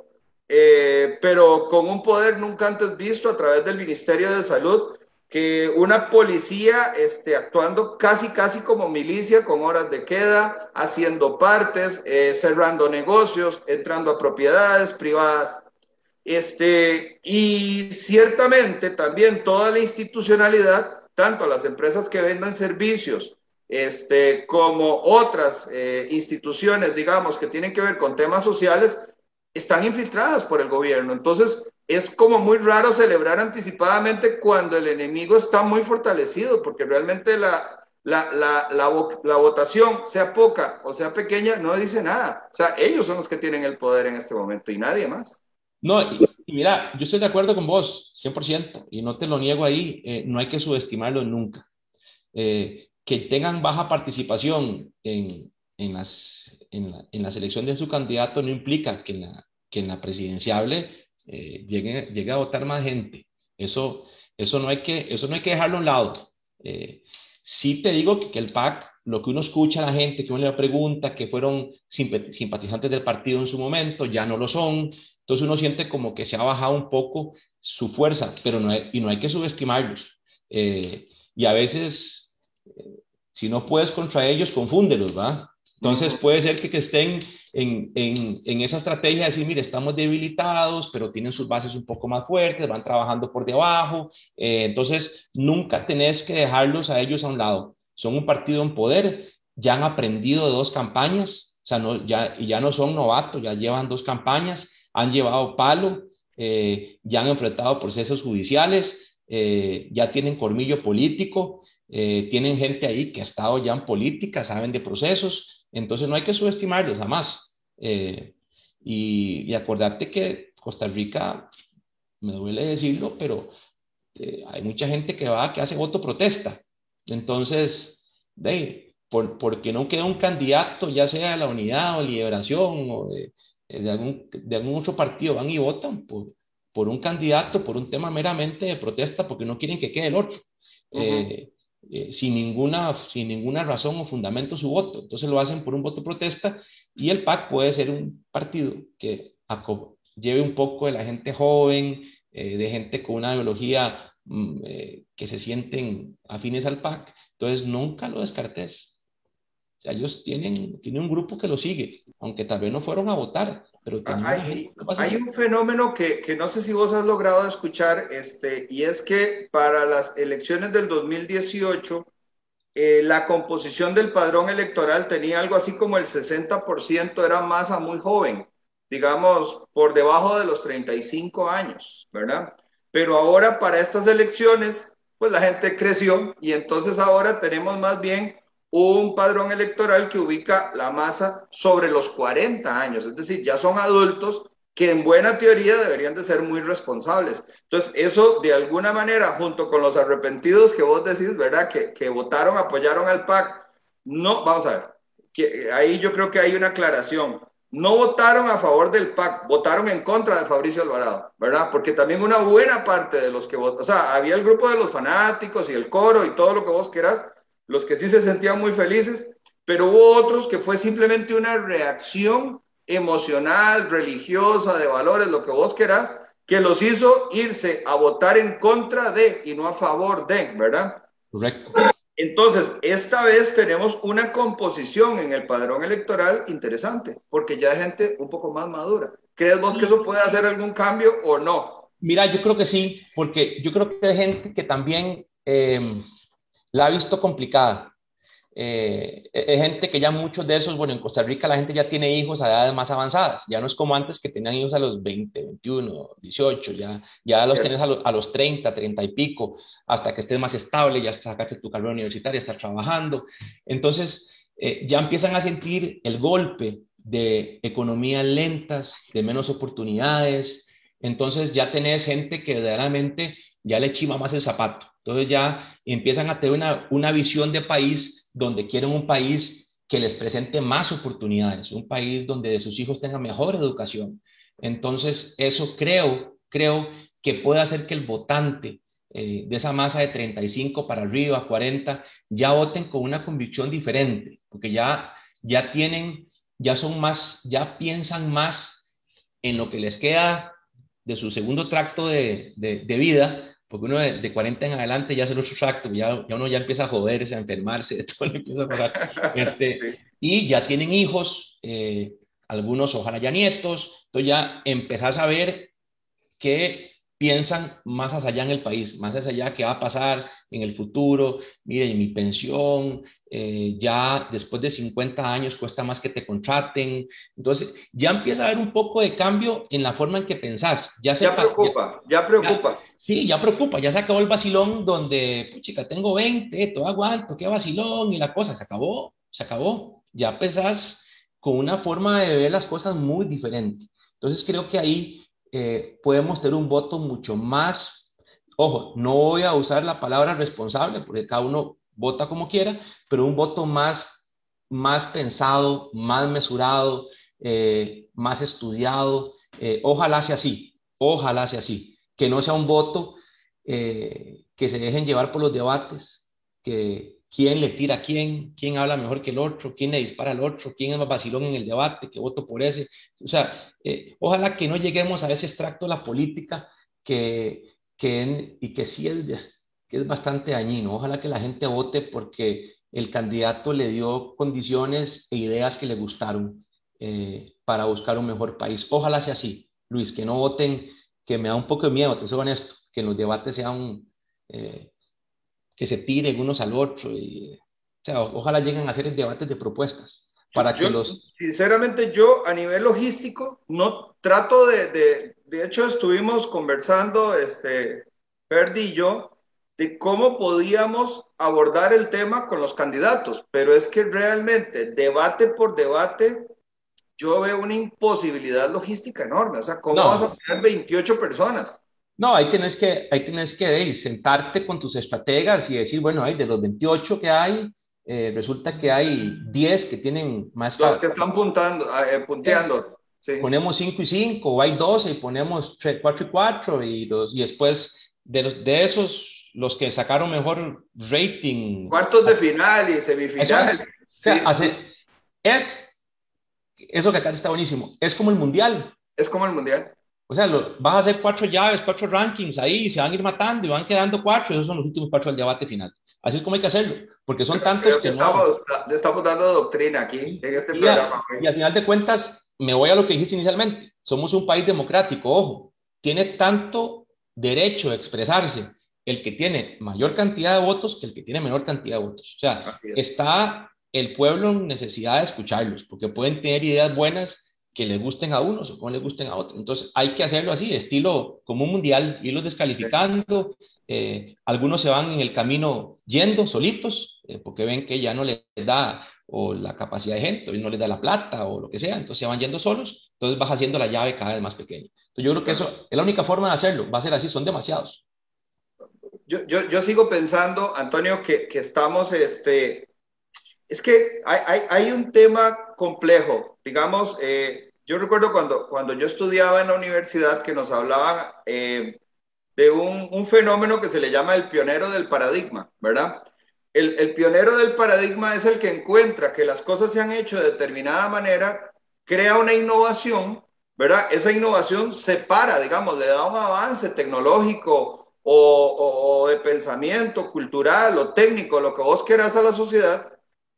pero con un poder nunca antes visto a través del Ministerio de Salud, que una policía actuando casi como milicia, con horas de queda, haciendo partes, cerrando negocios, entrando a propiedades privadas. Y ciertamente también toda la institucionalidad, tanto las empresas que vendan servicios, como otras instituciones, digamos, que tienen que ver con temas sociales, están infiltradas por el gobierno. Entonces, es como muy raro celebrar anticipadamente cuando el enemigo está muy fortalecido, porque realmente la votación, sea poca o sea pequeña, no dice nada. O sea, ellos son los que tienen el poder en este momento y nadie más. No, y mira, yo estoy de acuerdo con vos, 100%, y no te lo niego ahí, no hay que subestimarlo nunca. Que tengan baja participación en la selección de su candidato no implica que en la presidenciable llegue a votar más gente. Eso, eso no hay que dejarlo a un lado. Eh, sí te digo que el PAC, lo que uno escucha a la gente, que uno le pregunta, que fueron simpatizantes del partido en su momento, ya no lo son. Entonces uno siente como que se ha bajado un poco su fuerza, pero no hay que subestimarlos. Y a veces, si no puedes contra ellos, confúndelos, ¿va? Entonces Ujú. puede ser que estén en esa estrategia de decir, mire, estamos debilitados, pero tienen sus bases un poco más fuertes, van trabajando por debajo. Entonces, nunca tenés que dejarlos a ellos a un lado. Son un partido en poder, ya han aprendido de dos campañas, o sea, y ya no son novatos, ya llevan dos campañas, han llevado palo, ya han enfrentado procesos judiciales, ya tienen colmillo político, tienen gente ahí que ha estado ya en política, saben de procesos, entonces no hay que subestimarlos jamás. Y acordate que Costa Rica, me duele decirlo, pero hay mucha gente que va, que hace voto protesta. Entonces, ¿por qué no queda un candidato, ya sea de la Unidad o Liberación o de algún otro partido, van y votan por un candidato, por un tema meramente de protesta, porque no quieren que quede el otro? Ujú. Eh, sin ninguna razón o fundamento su voto. Entonces lo hacen por un voto protesta y el PAC puede ser un partido que lleve un poco de la gente joven, de gente con una ideología que se sienten afines al PAC. Entonces nunca lo descartes. O sea, ellos tienen un grupo que lo sigue, aunque tal vez no fueron a votar, pero tienen una gente que lo va a Hay seguir. un fenómeno que no sé si vos has logrado escuchar, y es que para las elecciones del 2018, la composición del padrón electoral tenía algo así como el 60% era masa muy joven, digamos, por debajo de los 35 años, ¿verdad? Pero ahora para estas elecciones, pues la gente creció y entonces ahora tenemos más bien un padrón electoral que ubica la masa sobre los 40 años, es decir, ya son adultos que en buena teoría deberían de ser muy responsables. Entonces, eso de alguna manera, junto con los arrepentidos que vos decís, ¿verdad? Que votaron, apoyaron al PAC, no, vamos a ver, que ahí yo creo que hay una aclaración. No votaron a favor del PAC, votaron en contra de Fabricio Alvarado, ¿verdad? Porque también una buena parte de los que votaron, o sea, había el grupo de los fanáticos y el coro y todo lo que vos querás, los que sí se sentían muy felices, pero hubo otros que fue simplemente una reacción emocional, religiosa, de valores, lo que vos querás, que los hizo irse a votar en contra de y no a favor de, ¿verdad? Correcto. Entonces, esta vez tenemos una composición en el padrón electoral interesante, porque ya hay gente un poco más madura. ¿Crees vos que eso puede hacer algún cambio o no? Mira, yo creo que sí, porque yo creo que hay gente que también la ha visto complicada. Hay gente que ya muchos de esos, bueno, en Costa Rica la gente ya tiene hijos a edades más avanzadas, ya no es como antes que tenían hijos a los 20, 21, 18, ya los tenés ¿Cierto? a los 30, 30 y pico, hasta que estés más estable, ya sacaste tu carrera universitaria, estás trabajando. Entonces, ya empiezan a sentir el golpe de economías lentas, de menos oportunidades. Entonces, ya tenés gente que verdaderamente ya le chima más el zapato. Entonces, ya empiezan a tener una visión de país donde quieren un país que les presente más oportunidades, un país donde sus hijos tengan mejor educación. Entonces, eso creo que puede hacer que el votante de esa masa de 35 para arriba, 40, ya voten con una convicción diferente, porque ya tienen, ya son más, ya piensan más en lo que les queda de su segundo tracto de vida, porque uno de 40 en adelante ya es el otro tracto, ya uno ya empieza a joderse, a enfermarse, de todo le empieza a pasar. Sí. Y ya tienen hijos, algunos ojalá ya nietos, entonces ya empezás a ver que piensan más hacia allá en el país, más hacia allá qué va a pasar en el futuro. Mire, mi pensión, ya después de 50 años cuesta más que te contraten. Entonces, ya empieza a haber un poco de cambio en la forma en que pensás. Ya preocupa, ya Ya, preocupa. Sí, ya preocupa, ya se acabó el vacilón donde, puchica, tengo 20, todo aguanto, qué vacilón, y la cosa se acabó, se acabó. Ya empezás con una forma de ver las cosas muy diferente. Entonces creo que ahí podemos tener un voto mucho más, ojo, no voy a usar la palabra responsable, porque cada uno vota como quiera, pero un voto más pensado, más mesurado, más estudiado. Ojalá sea así, ojalá sea así, que no sea un voto que se dejen llevar por los debates, que quién le tira a quién, quién habla mejor que el otro, quién le dispara al otro, quién es más vacilón en el debate, que voto por ese. O sea, ojalá que no lleguemos a ese extracto de la política y que sí que es bastante dañino. Ojalá que la gente vote porque el candidato le dio condiciones e ideas que le gustaron para buscar un mejor país. Ojalá sea así, Luis, que no voten, que me da un poco de miedo, te soy honesto, que en los debates sean, eh, que se tiren unos al otro. O sea, ojalá lleguen a hacer debates de propuestas para que los... Sinceramente, yo a nivel logístico, no trato de hecho, estuvimos conversando, Ferdi y yo, de cómo podíamos abordar el tema con los candidatos, pero es que realmente, debate por debate, yo veo una imposibilidad logística enorme. O sea, ¿cómo vas a No, tener 28 personas? no, ahí tienes que sentarte con tus estrategas y decir, bueno, de los 28 que hay, resulta que hay 10 que tienen más Los que están punteando. Sí. ponemos 5 y 5 o hay 12 y ponemos 4 y 4 y después de esos, los que sacaron mejor rating, Cuartos de final y eso semifinal. es. O sea, Sí, sí. es, eso que acá está buenísimo, es como el mundial. Es como el mundial. O sea, vas a hacer 4 llaves, 4 rankings ahí, y se van a ir matando y van quedando 4, y esos son los últimos 4 del debate final. Así es como hay que hacerlo, porque son tantos Creo que que no. estamos dando doctrina aquí Y, en este y, a- programa. y al final de cuentas, me voy a lo que dijiste inicialmente. Somos un país democrático, ojo, tiene tanto derecho a expresarse el que tiene mayor cantidad de votos que el que tiene menor cantidad de votos. O sea, Así es. está el pueblo en necesidad de escucharlos, porque pueden tener ideas buenas que les gusten a unos o que no les gusten a otros. Entonces, hay que hacerlo así, estilo como un mundial, irlos descalificando. Algunos se van en el camino yendo solitos, porque ven que ya no les da o la capacidad de gente, o no les da la plata o lo que sea, entonces se van yendo solos, entonces vas haciendo la llave cada vez más pequeña. Entonces yo creo que eso es la única forma de hacerlo, va a ser así, son demasiados. Yo sigo pensando, Antonio, que estamos, es que hay un tema complejo. Digamos, yo recuerdo cuando yo estudiaba en la universidad que nos hablaban de un fenómeno que se le llama el pionero del paradigma, ¿verdad? El pionero del paradigma es el que encuentra que las cosas se han hecho de determinada manera, crea una innovación, ¿verdad? Esa innovación separa, digamos, le da un avance tecnológico o de pensamiento cultural o técnico, lo que vos quieras a la sociedad,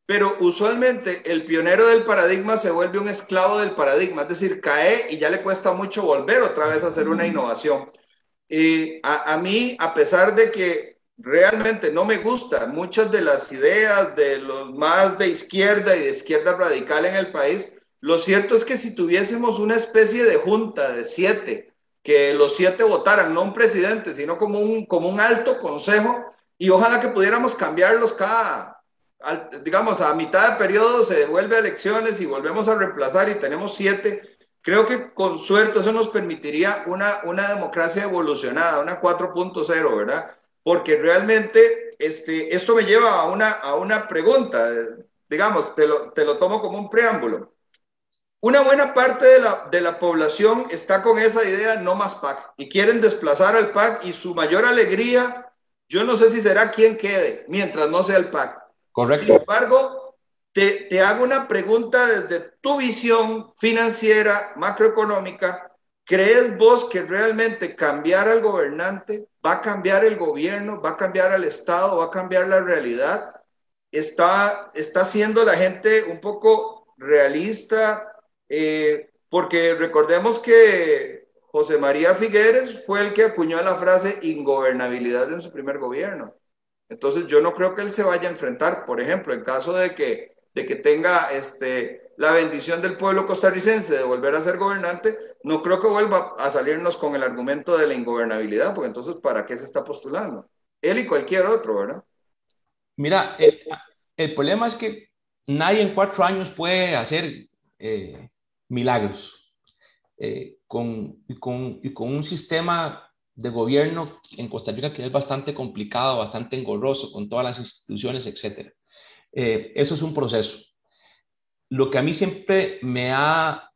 pero usualmente el pionero del paradigma se vuelve un esclavo del paradigma, es decir, cae y ya le cuesta mucho volver otra vez a hacer una innovación. A mí, a pesar de que realmente no me gustan muchas de las ideas de los más de izquierda y de izquierda radical en el país, lo cierto es que si tuviésemos una especie de junta de 7, que los 7 votaran, no un presidente, sino como un alto consejo, y ojalá que pudiéramos cambiarlos digamos, a mitad de periodo se devuelve a elecciones y volvemos a reemplazar y tenemos 7. Creo que con suerte eso nos permitiría una democracia evolucionada, una 4.0, ¿verdad? Porque realmente esto me lleva a una pregunta, digamos, te lo tomo como un preámbulo. Una buena parte de la población está con esa idea no más PAC y quieren desplazar al PAC y su mayor alegría, yo no sé si será quien quede mientras no sea el PAC. Sin Correcto. embargo, te hago una pregunta desde tu visión financiera, macroeconómica. ¿Crees vos que realmente cambiar al gobernante va a cambiar el gobierno, va a cambiar al Estado, va a cambiar la realidad? ¿Está siendo la gente un poco realista? Porque recordemos que José María Figueres fue el que acuñó la frase ingobernabilidad en su primer gobierno. Entonces yo no creo que él se vaya a enfrentar, por ejemplo, en caso de que de que tenga la bendición del pueblo costarricense de volver a ser gobernante, no creo que vuelva a salirnos con el argumento de la ingobernabilidad, porque entonces, ¿para qué se está postulando? Él y cualquier otro, ¿verdad? Mira, el problema es que nadie en 4 años puede hacer eh, milagros. Con un sistema de gobierno en Costa Rica que es bastante complicado, bastante engorroso, con todas las instituciones, etcétera. Eso es un proceso. Lo que a mí siempre me ha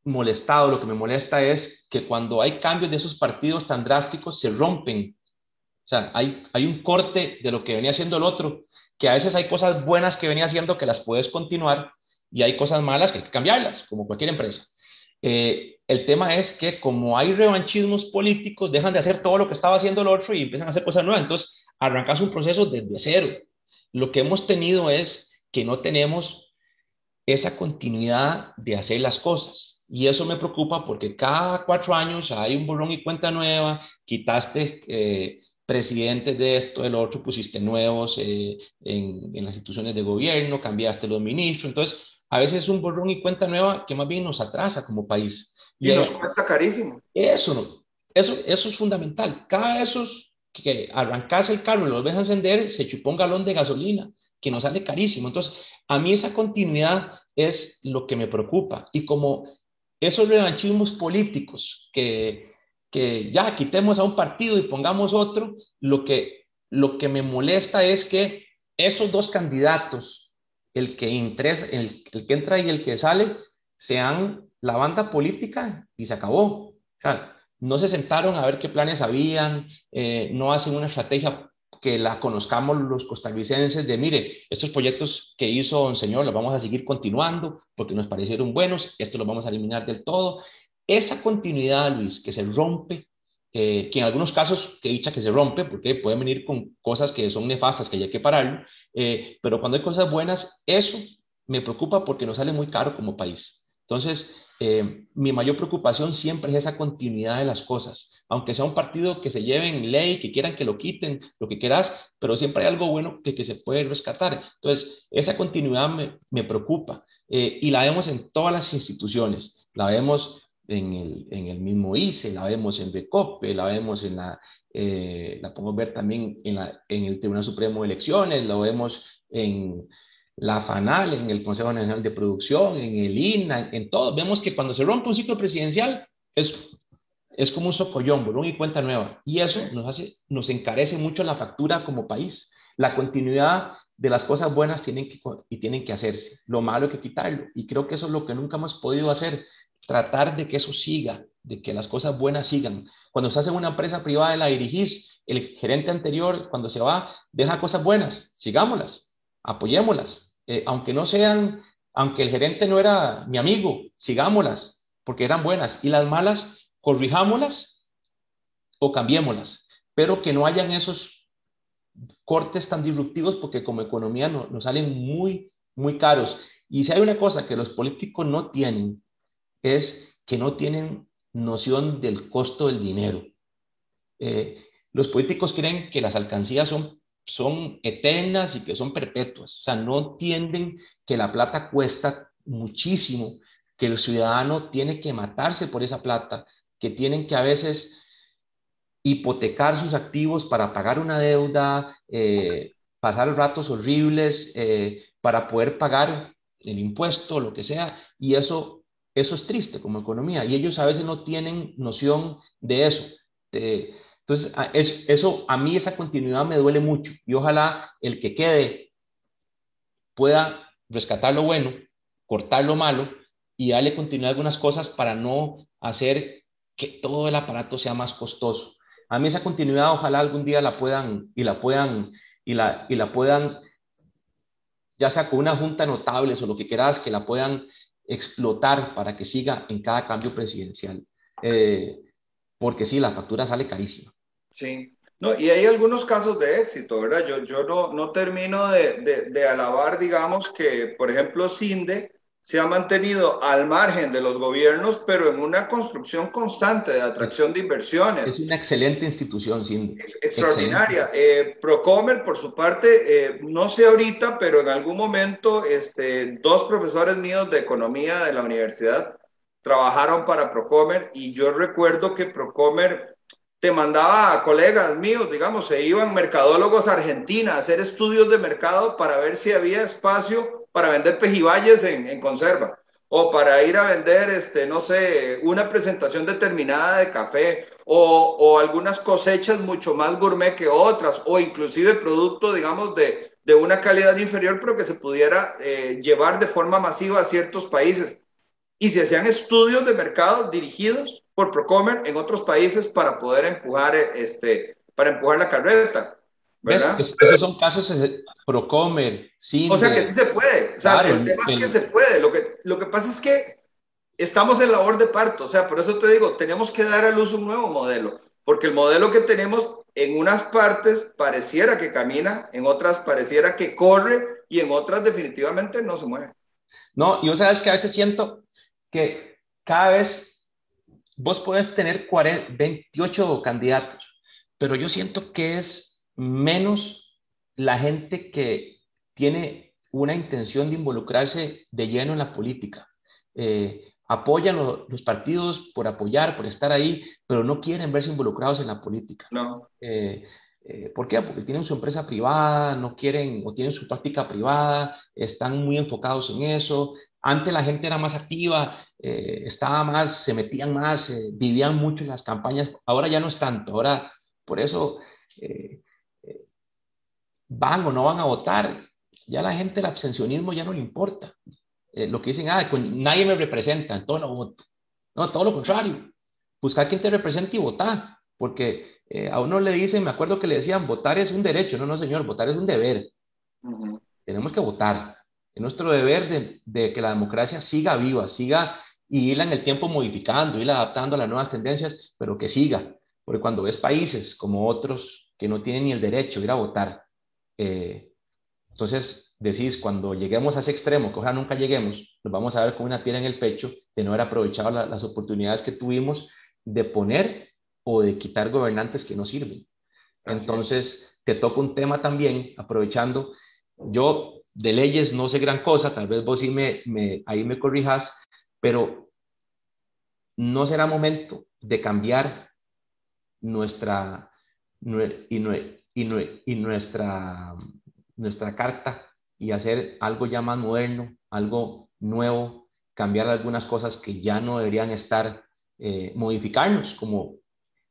molestado, lo que me molesta es que cuando hay cambios de esos partidos tan drásticos, se rompen. O sea, hay un corte de lo que venía haciendo el otro, que a veces hay cosas buenas que venía haciendo que las puedes continuar y hay cosas malas que hay que cambiarlas, como cualquier empresa. El tema es que como hay revanchismos políticos, dejan de hacer todo lo que estaba haciendo el otro y empiezan a hacer cosas nuevas. Entonces, arrancas un proceso desde cero. Lo que hemos tenido es que no tenemos esa continuidad de hacer las cosas. Y eso me preocupa porque cada 4 años hay un borrón y cuenta nueva, quitaste presidentes de esto, del otro, pusiste nuevos en las instituciones de gobierno, cambiaste los ministros. Entonces, a veces es un borrón y cuenta nueva que más bien nos atrasa como país. Y nos cuesta carísimo. Eso, no, eso es fundamental. Cada de esos que arrancas el carro y lo ves a encender, se chupó un galón de gasolina, que nos sale carísimo. Entonces, a mí esa continuidad es lo que me preocupa. Y como esos revanchismos políticos, que ya quitemos a un partido y pongamos otro, lo que me molesta es que esos dos candidatos, el que entra y el que sale, sean la banda política y se acabó. O sea, no se sentaron a ver qué planes habían, no hacen una estrategia que la conozcamos los costarricenses de, mire, estos proyectos que hizo don señor los vamos a seguir continuando porque nos parecieron buenos, estos los vamos a eliminar del todo. Esa continuidad, Luis, que se rompe, que en algunos casos, que dicha que se rompe, porque pueden venir con cosas que son nefastas, que hay que pararlo, pero cuando hay cosas buenas, eso me preocupa porque nos sale muy caro como país. Entonces, mi mayor preocupación siempre es esa continuidad de las cosas, aunque sea un partido que se lleve en ley, que quieran que lo quiten, lo que quieras, pero siempre hay algo bueno que se puede rescatar. Entonces, esa continuidad me preocupa y la vemos en todas las instituciones, la vemos en el mismo ICE, la vemos en BECOPE, la vemos la podemos ver también en el Tribunal Supremo de Elecciones, lo vemos en la FANAL, en el Consejo Nacional de Producción, en el INA, en todo. Vemos que cuando se rompe un ciclo presidencial es como un socollón, borrón y cuenta nueva. Y eso nos encarece mucho la factura como país. La continuidad de las cosas buenas tienen que hacerse. Lo malo hay que quitarlo. Y creo que eso es lo que nunca hemos podido hacer. Tratar de que eso siga, de que las cosas buenas sigan. Cuando estás en una empresa privada y la dirigís, el gerente anterior, cuando se va, deja cosas buenas. Sigámoslas, apoyémoslas. Aunque el gerente no era mi amigo, sigámoslas, porque eran buenas. Y las malas, corrijámoslas o cambiémoslas, pero que no hayan esos cortes tan disruptivos porque como economía nos salen muy, muy caros. Y si hay una cosa que los políticos no tienen, es que no tienen noción del costo del dinero. Los políticos creen que las alcancías son eternas y que son perpetuas. O sea, no entienden que la plata cuesta muchísimo, que el ciudadano tiene que matarse por esa plata, que tienen que a veces hipotecar sus activos para pagar una deuda, pasar ratos horribles para poder pagar el impuesto, lo que sea, y eso es triste como economía, y ellos a veces no tienen noción de eso. Entonces, eso a mí esa continuidad me duele mucho, y ojalá el que quede pueda rescatar lo bueno, cortar lo malo, y darle continuidad a algunas cosas para no hacer que todo el aparato sea más costoso. A mí esa continuidad ojalá algún día la puedan, ya sea con una junta de notables o lo que quieras, que la puedan explotar para que siga en cada cambio presidencial. Eh, Porque sí, la factura sale carísima. Sí. No, y hay algunos casos de éxito, ¿verdad? Yo no termino de alabar, digamos, que, por ejemplo, CINDE se ha mantenido al margen de los gobiernos, pero en una construcción constante de atracción de Es inversiones. una excelente institución, Cindy. Excelente. Extraordinaria. Procomer, por su parte, no sé ahorita, pero en algún momento dos profesores míos de economía de la universidad trabajaron para Procomer y yo recuerdo que Procomer te mandaba a colegas míos, digamos, se iban mercadólogos a Argentina a hacer estudios de mercado para ver si había espacio para vender pejibayes en conserva o para ir a vender, no sé, una presentación determinada de café o algunas cosechas mucho más gourmet que otras o inclusive producto, digamos, de una calidad inferior, pero que se pudiera llevar de forma masiva a ciertos países y se hacían estudios de mercado dirigidos por Procomer en otros países para empujar la carreta, ¿Ves? ¿verdad? Esos son casos Procomer, O sea que Cinde, sí se puede, o sea, claro, el tema es que se puede, lo que pasa es que estamos en labor de parto, o sea, por eso te digo, tenemos que dar a luz un nuevo modelo, porque el modelo que tenemos en unas partes pareciera que camina, en otras pareciera que corre y en otras definitivamente no se mueve. no, yo sabes que a veces siento que cada vez vos podés tener 40, 28 candidatos, pero yo siento que es menos la gente que tiene una intención de involucrarse de lleno en la política. Apoyan los partidos por apoyar, por estar ahí, pero no quieren verse involucrados en la política. No, Eh, ¿Por qué? Porque tienen su empresa privada, no quieren o tienen su práctica privada, están muy enfocados en eso. Antes la gente era más activa, estaba más, se metían más, vivían mucho en las campañas. Ahora ya no es tanto. Ahora, por eso eh, eh, van o no van a votar. Ya la gente, el abstencionismo ya no le importa. Lo que dicen, nadie me representa, entonces no voto. No, todo lo contrario. Buscar quién te represente y votar. Porque a uno le dicen, me acuerdo que le decían, votar es un derecho. No, no, señor, votar es un deber. uh-huh. Tenemos que votar. Es nuestro deber de que la democracia siga viva, siga y irla en el tiempo modificando, irla adaptando a las nuevas tendencias, pero que siga. Porque cuando ves países como otros que no tienen ni el derecho de ir a votar, eh, entonces decís, cuando lleguemos a ese extremo, que ojalá nunca lleguemos, nos vamos a ver con una piedra en el pecho de no haber aprovechado las oportunidades que tuvimos de poner o de quitar gobernantes que no sirven. Así es. Entonces, te toca un tema también, aprovechando, yo de leyes no sé gran cosa, tal vez vos sí ahí me corrijas, pero no será momento de cambiar nuestra, y nuestra carta y hacer algo ya más moderno, algo nuevo, cambiar algunas cosas que ya no deberían estar, modificarnos, como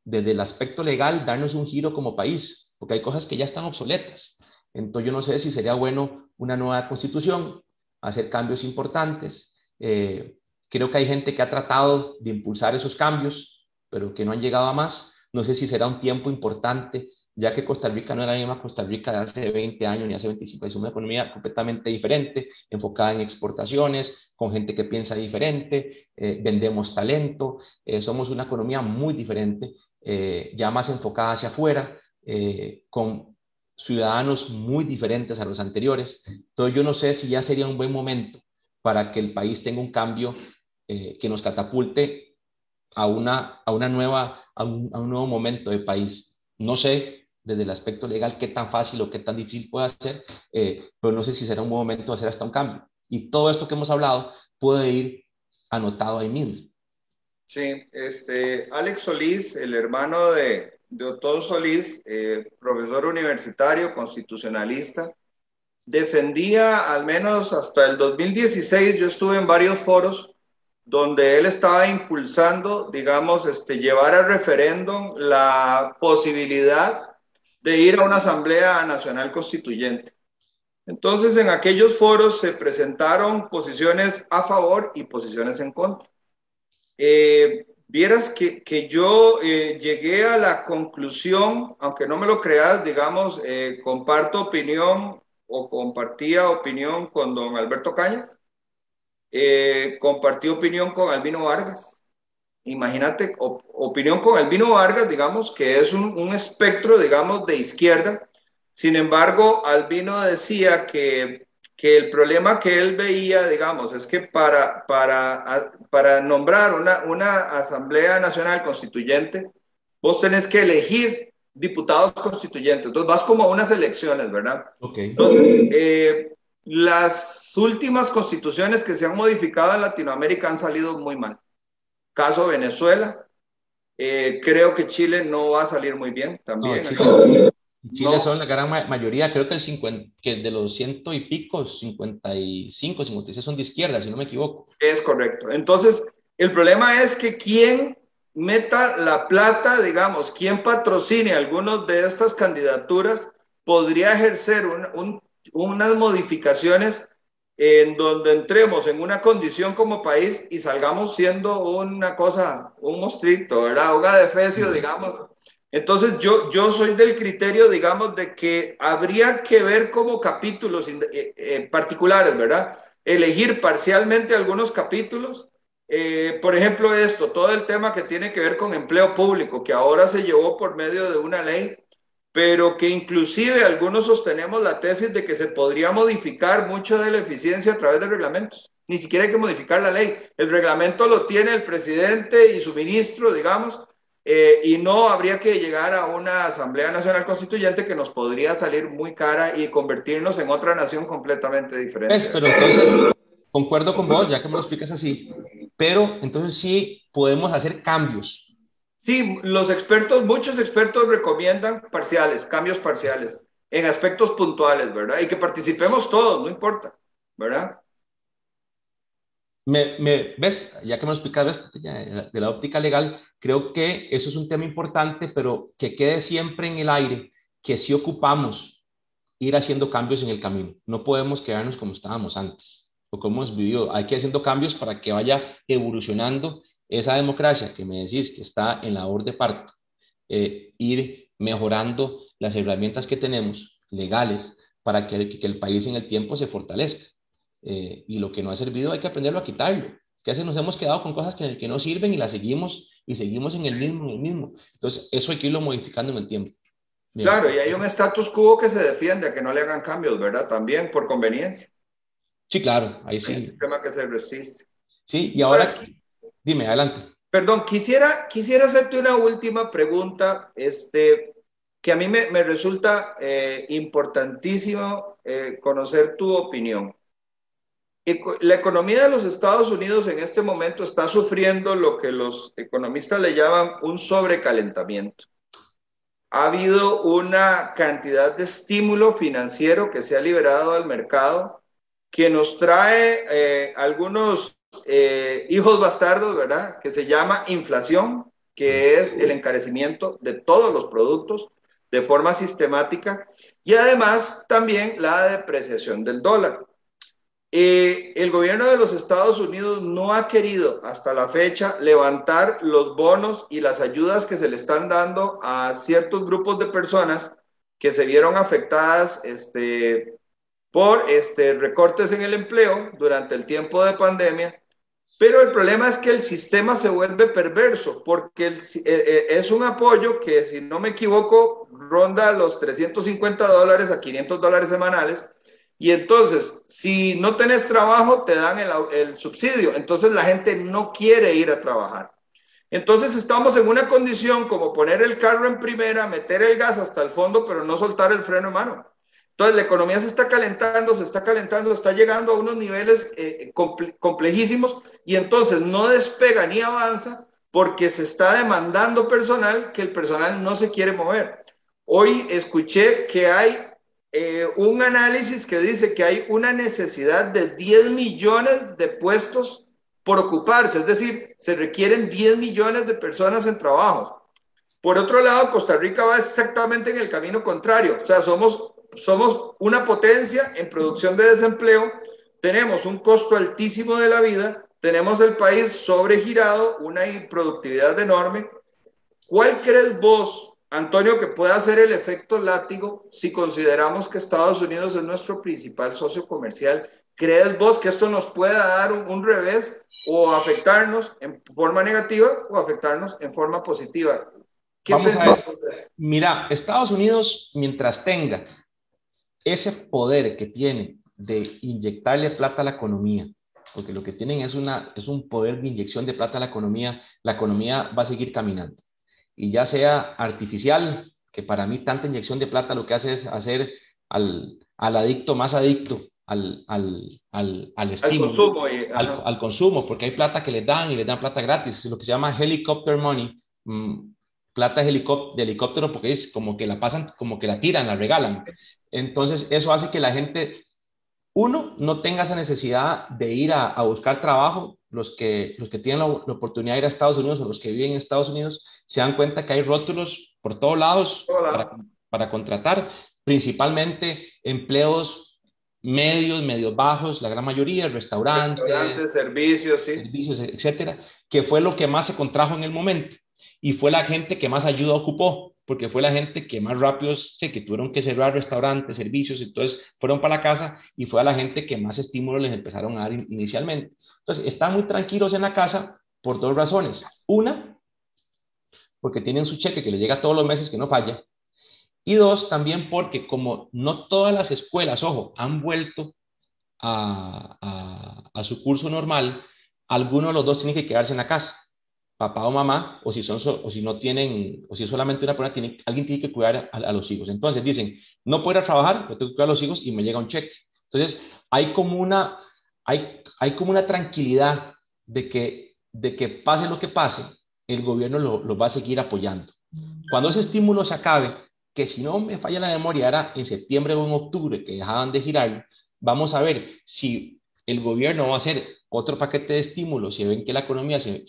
desde el aspecto legal, darnos un giro como país, porque hay cosas que ya están obsoletas. Entonces yo no sé si sería bueno una nueva constitución, hacer cambios importantes. Creo que hay gente que ha tratado de impulsar esos cambios, pero que no han llegado a más. No sé si será un tiempo importante, ya que Costa Rica no era la misma Costa Rica de hace 20 años ni hace 25, es una economía completamente diferente, enfocada en exportaciones, con gente que piensa diferente, vendemos talento, somos una economía muy diferente, ya más enfocada hacia afuera, con ciudadanos muy diferentes a los anteriores. Entonces yo no sé si ya sería un buen momento para que el país tenga un cambio, que nos catapulte a un nuevo momento de país. No sé desde el aspecto legal qué tan fácil o qué tan difícil puede ser, pero no sé si será un buen momento de hacer hasta un cambio. Y todo esto que hemos hablado puede ir anotado ahí mismo. Sí, Alex Solís, el hermano de Otón Solís, profesor universitario, constitucionalista, defendía al menos hasta el 2016, yo estuve en varios foros donde él estaba impulsando, digamos, llevar al referéndum la posibilidad de ir a una Asamblea Nacional Constituyente. Entonces, en aquellos foros se presentaron posiciones a favor y posiciones en contra. Vieras que yo llegué a la conclusión, aunque no me lo creas, digamos, comparto opinión o compartía opinión con don Alberto Cañas, compartí opinión con Albino Vargas. Imagínate, opinión con Albino Vargas, digamos, que es un espectro, digamos, de izquierda. Sin embargo, Albino decía que que el problema que él veía, digamos, es que para nombrar una Asamblea Nacional Constituyente, vos tenés que elegir diputados constituyentes. Entonces vas como a unas elecciones, ¿verdad? Ok. Entonces, las últimas constituciones que se han modificado en Latinoamérica han salido muy mal. Caso Venezuela, creo que Chile no va a salir muy bien No, también. Chile No, son la gran mayoría, creo que el 50, que de los ciento y pico, 55, 56 son de izquierda, si no me equivoco. es correcto. Entonces, el problema es que quien meta la plata, digamos, quien patrocine algunas de estas candidaturas, podría ejercer unas modificaciones en donde entremos en una condición como país y salgamos siendo una cosa, un monstruito, ¿verdad? Un adefesio, Sí. digamos. Entonces yo soy del criterio, digamos, de que habría que ver como capítulos particulares, ¿verdad? Elegir parcialmente algunos capítulos. Por ejemplo, todo el tema que tiene que ver con empleo público, que ahora se llevó por medio de una ley, pero que inclusive algunos sostenemos la tesis de que se podría modificar mucho de la eficiencia a través de reglamentos. Ni siquiera hay que modificar la ley. El reglamento lo tiene el presidente y su ministro, digamos, y no habría que llegar a una Asamblea Nacional Constituyente que nos podría salir muy cara y convertirnos en otra nación completamente Pues, diferente. pero entonces, concuerdo con vos, ya que me lo explicas así, pero entonces sí podemos hacer cambios. Sí, los expertos, muchos expertos recomiendan parciales, cambios parciales, en aspectos puntuales, ¿verdad? Y que participemos todos, no importa, ¿verdad? ¿Ves? Ya que me lo explicas, ¿ves? De la óptica legal, creo que eso es un tema importante, pero que quede siempre en el aire, que sí ocupamos ir haciendo cambios en el camino. No podemos quedarnos como estábamos antes o como hemos vivido. Hay que ir haciendo cambios para que vaya evolucionando esa democracia que me decís que está en labor de parto, ir mejorando las herramientas que tenemos legales para que el país en el tiempo se fortalezca. Y lo que no ha servido hay que aprenderlo a quitarlo. Que a veces nos hemos quedado con cosas que no sirven y las seguimos y seguimos en el mismo. Entonces, eso hay que irlo modificando en el tiempo. Bien. Claro, y hay un status quo que se defiende a que no le hagan cambios, ¿verdad? También por conveniencia. Sí, claro, ahí Hay un sí. sistema que se resiste. Sí, y Ahora, ahora, dime, adelante. perdón, quisiera hacerte una última pregunta, que a mí me resulta importantísimo conocer tu opinión. La economía de los Estados Unidos en este momento está sufriendo lo que los economistas le llaman un sobrecalentamiento. Ha habido una cantidad de estímulo financiero que se ha liberado al mercado que nos trae algunos hijos bastardos, ¿verdad? Que se llama inflación, que es el encarecimiento de todos los productos de forma sistemática y además también la depreciación del dólar. El gobierno de los Estados Unidos no ha querido hasta la fecha levantar los bonos y las ayudas que se le están dando a ciertos grupos de personas que se vieron afectadas por recortes en el empleo durante el tiempo de pandemia. Pero el problema es que el sistema se vuelve perverso porque es un apoyo que, si no me equivoco, ronda los $350 a $500 semanales. Y entonces, si no tenés trabajo, te dan el subsidio. Entonces la gente no quiere ir a trabajar. Entonces estamos en una condición como poner el carro en primera, meter el gas hasta el fondo, pero no soltar el freno en mano. Entonces la economía se está calentando, está llegando a unos niveles complejísimos y entonces no despega ni avanza porque se está demandando personal que el personal no se quiere mover. Hoy escuché que hay un análisis que dice que hay una necesidad de 10 millones de puestos por ocuparse, es decir, se requieren 10 millones de personas en trabajos. Por otro lado, Costa Rica va exactamente en el camino contrario, o sea, somos una potencia en producción de desempleo, tenemos un costo altísimo de la vida, tenemos el país sobregirado, una improductividad enorme. ¿Cuál crees vos, Antonio, que pueda ser el efecto látigo si consideramos que Estados Unidos es nuestro principal socio comercial? ¿Crees vos que esto nos pueda dar un revés o afectarnos en forma negativa o afectarnos en forma positiva? ¿Qué Vamos a pensás ver. vos de eso? Mira, Estados Unidos, mientras tenga ese poder que tiene de inyectarle plata a la economía, porque lo que tienen es un poder de inyección de plata a la economía va a seguir caminando. Y ya sea artificial, que para mí tanta inyección de plata lo que hace es hacer al adicto más adicto al Al estímulo, consumo. al consumo, porque hay plata que les dan y les dan plata gratis, lo que se llama helicopter money, plata de helicóptero, porque es como que la pasan, como que la tiran, la regalan. Entonces, eso hace que la gente, uno, no tenga esa necesidad de ir a buscar trabajo. Los que tienen la oportunidad de ir a Estados Unidos o los que viven en Estados Unidos se dan cuenta que hay rótulos por todos lados Hola. para contratar, principalmente empleos medios, medios bajos, la gran mayoría, restaurantes, Restaurantes, servicios, sí. servicios, etcétera, que fue lo que más se contrajo en el momento y fue la gente que más ayuda ocupó, porque fue la gente que más rápido sé que tuvieron que cerrar restaurantes, servicios, entonces fueron para la casa y fue a la gente que más estímulos les empezaron a dar inicialmente. Entonces, están muy tranquilos en la casa por dos razones. Una, porque tienen su cheque que les llega todos los meses, que no falla. Y dos, también porque como no todas las escuelas, ojo, han vuelto a su curso normal, alguno de los dos tiene que quedarse en la casa, papá o mamá, o si, o si no tienen, o si es solamente una persona, alguien tiene que cuidar a los hijos. Entonces dicen, no puedo ir a trabajar, yo tengo que cuidar a los hijos y me llega un cheque. Entonces hay como una tranquilidad de que pase lo que pase, el gobierno lo va a seguir apoyando. Cuando ese estímulo se acabe, que si no me falla la memoria, era en septiembre o en octubre que dejaban de girar, vamos a ver si el gobierno va a hacer otro paquete de estímulos, si ven que la economía se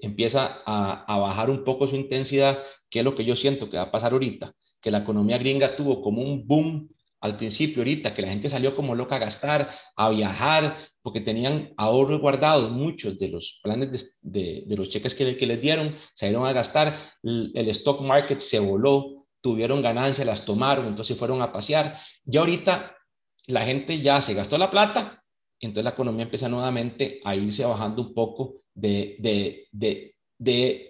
empieza a bajar un poco su intensidad, que es lo que yo siento que va a pasar ahorita, que la economía gringa tuvo como un boom al principio ahorita, que la gente salió como loca a gastar, a viajar, porque tenían ahorros guardados, muchos de los planes de los cheques que les dieron, salieron a gastar, el stock market se voló, tuvieron ganancias, las tomaron, entonces fueron a pasear. Ya ahorita la gente ya se gastó la plata, entonces la economía empieza nuevamente a irse bajando un poco de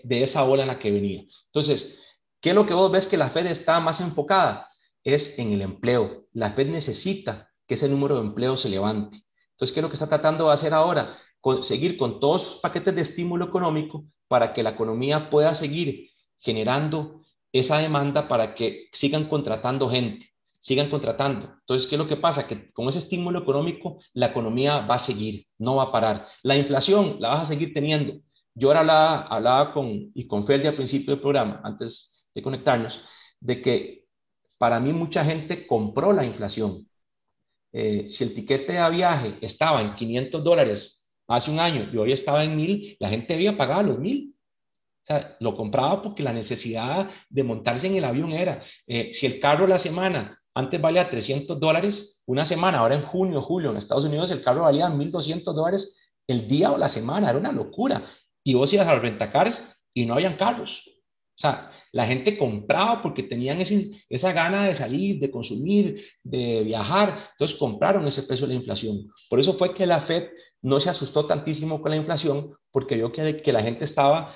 esa ola en la que venía. Entonces, ¿qué es lo que vos ves que la Fed está más enfocada? Es en el empleo. La Fed necesita que ese número de empleos se levante. Entonces, ¿qué es lo que está tratando de hacer ahora? Seguir con todos sus paquetes de estímulo económico para que la economía pueda seguir generando esa demanda para que sigan contratando gente, sigan contratando. Entonces, ¿qué es lo que pasa? Que con ese estímulo económico, la economía va a seguir, no va a parar. La inflación la vas a seguir teniendo. Yo ahora hablaba con Ferdi al principio del programa, antes de conectarnos, de que para mí mucha gente compró la inflación. Si el tiquete a viaje estaba en $500 hace un año y hoy estaba en 1,000, la gente había pagado los 1,000. O sea, lo compraba porque la necesidad de montarse en el avión era, si el carro la semana antes valía $300, una semana, ahora en junio, julio, en Estados Unidos el carro valía $1,200 el día o la semana, era una locura. Y vos ibas a los rentacars y no habían carros. O sea, la gente compraba porque tenían esa gana de salir, de consumir, de viajar. Entonces compraron ese precio de la inflación. Por eso fue que la Fed no se asustó tantísimo con la inflación, porque vio que la gente está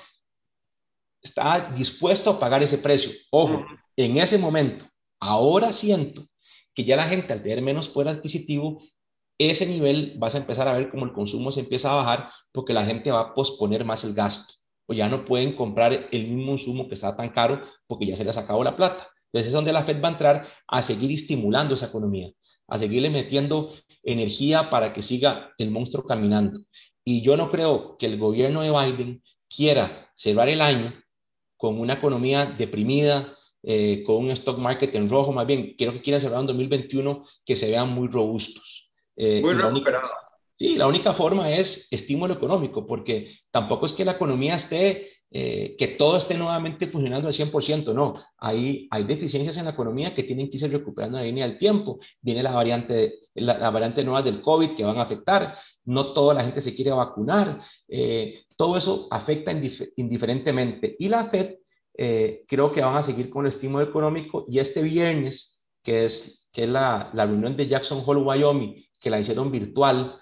dispuesto a pagar ese precio. Ojo, en ese momento, ahora siento que ya la gente al tener menos poder adquisitivo, ese nivel vas a empezar a ver como el consumo se empieza a bajar porque la gente va a posponer más el gasto o ya no pueden comprar el mismo insumo que estaba tan caro porque ya se les acabó la plata. Entonces es donde la Fed va a entrar a seguir estimulando esa economía, a seguirle metiendo energía para que siga el monstruo caminando. Y yo no creo que el gobierno de Biden quiera cerrar el año con una economía deprimida, con un stock market en rojo, más bien, quiero que quieran cerrar en 2021 que se vean muy robustos. Muy Y recuperado. sí, la única forma es estímulo económico, porque tampoco es que la economía que todo esté nuevamente funcionando al 100%, no. Hay deficiencias en la economía que tienen que irse recuperando en la línea del tiempo. Viene la variante nueva del COVID que van a afectar. No toda la gente se quiere vacunar. Todo eso afecta indiferentemente. Y la Fed creo que van a seguir con el estímulo económico y este viernes, que es la reunión de Jackson Hole, Wyoming, que la hicieron virtual,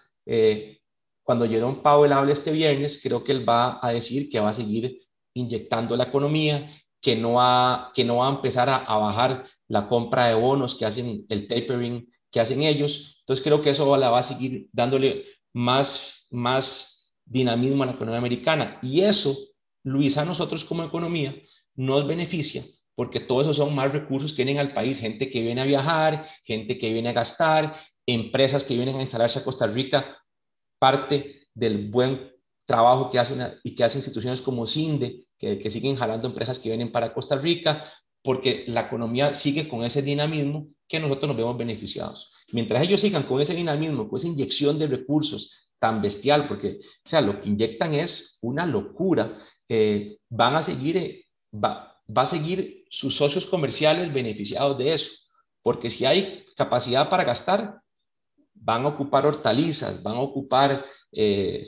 cuando Jerome Powell hable este viernes, creo que él va a decir que va a seguir inyectando la economía, que no va a empezar a bajar la compra de bonos, que hacen el tapering que hacen ellos. Entonces creo que eso la va a seguir dándole más dinamismo a la economía americana. Y eso, Luis, a nosotros como economía nos beneficia porque todos esos son más recursos que vienen al país, gente que viene a viajar, gente que viene a gastar, empresas que vienen a instalarse a Costa Rica, parte del buen trabajo que hace y que hace instituciones como CINDE, que siguen jalando empresas que vienen para Costa Rica, porque la economía sigue con ese dinamismo que nosotros nos vemos beneficiados. Mientras ellos sigan con ese dinamismo, con esa inyección de recursos tan bestial, porque, o sea, lo que inyectan es una locura, van a seguir, va a seguir sus socios comerciales beneficiados de eso, porque si hay capacidad para gastar, van a ocupar hortalizas, van a ocupar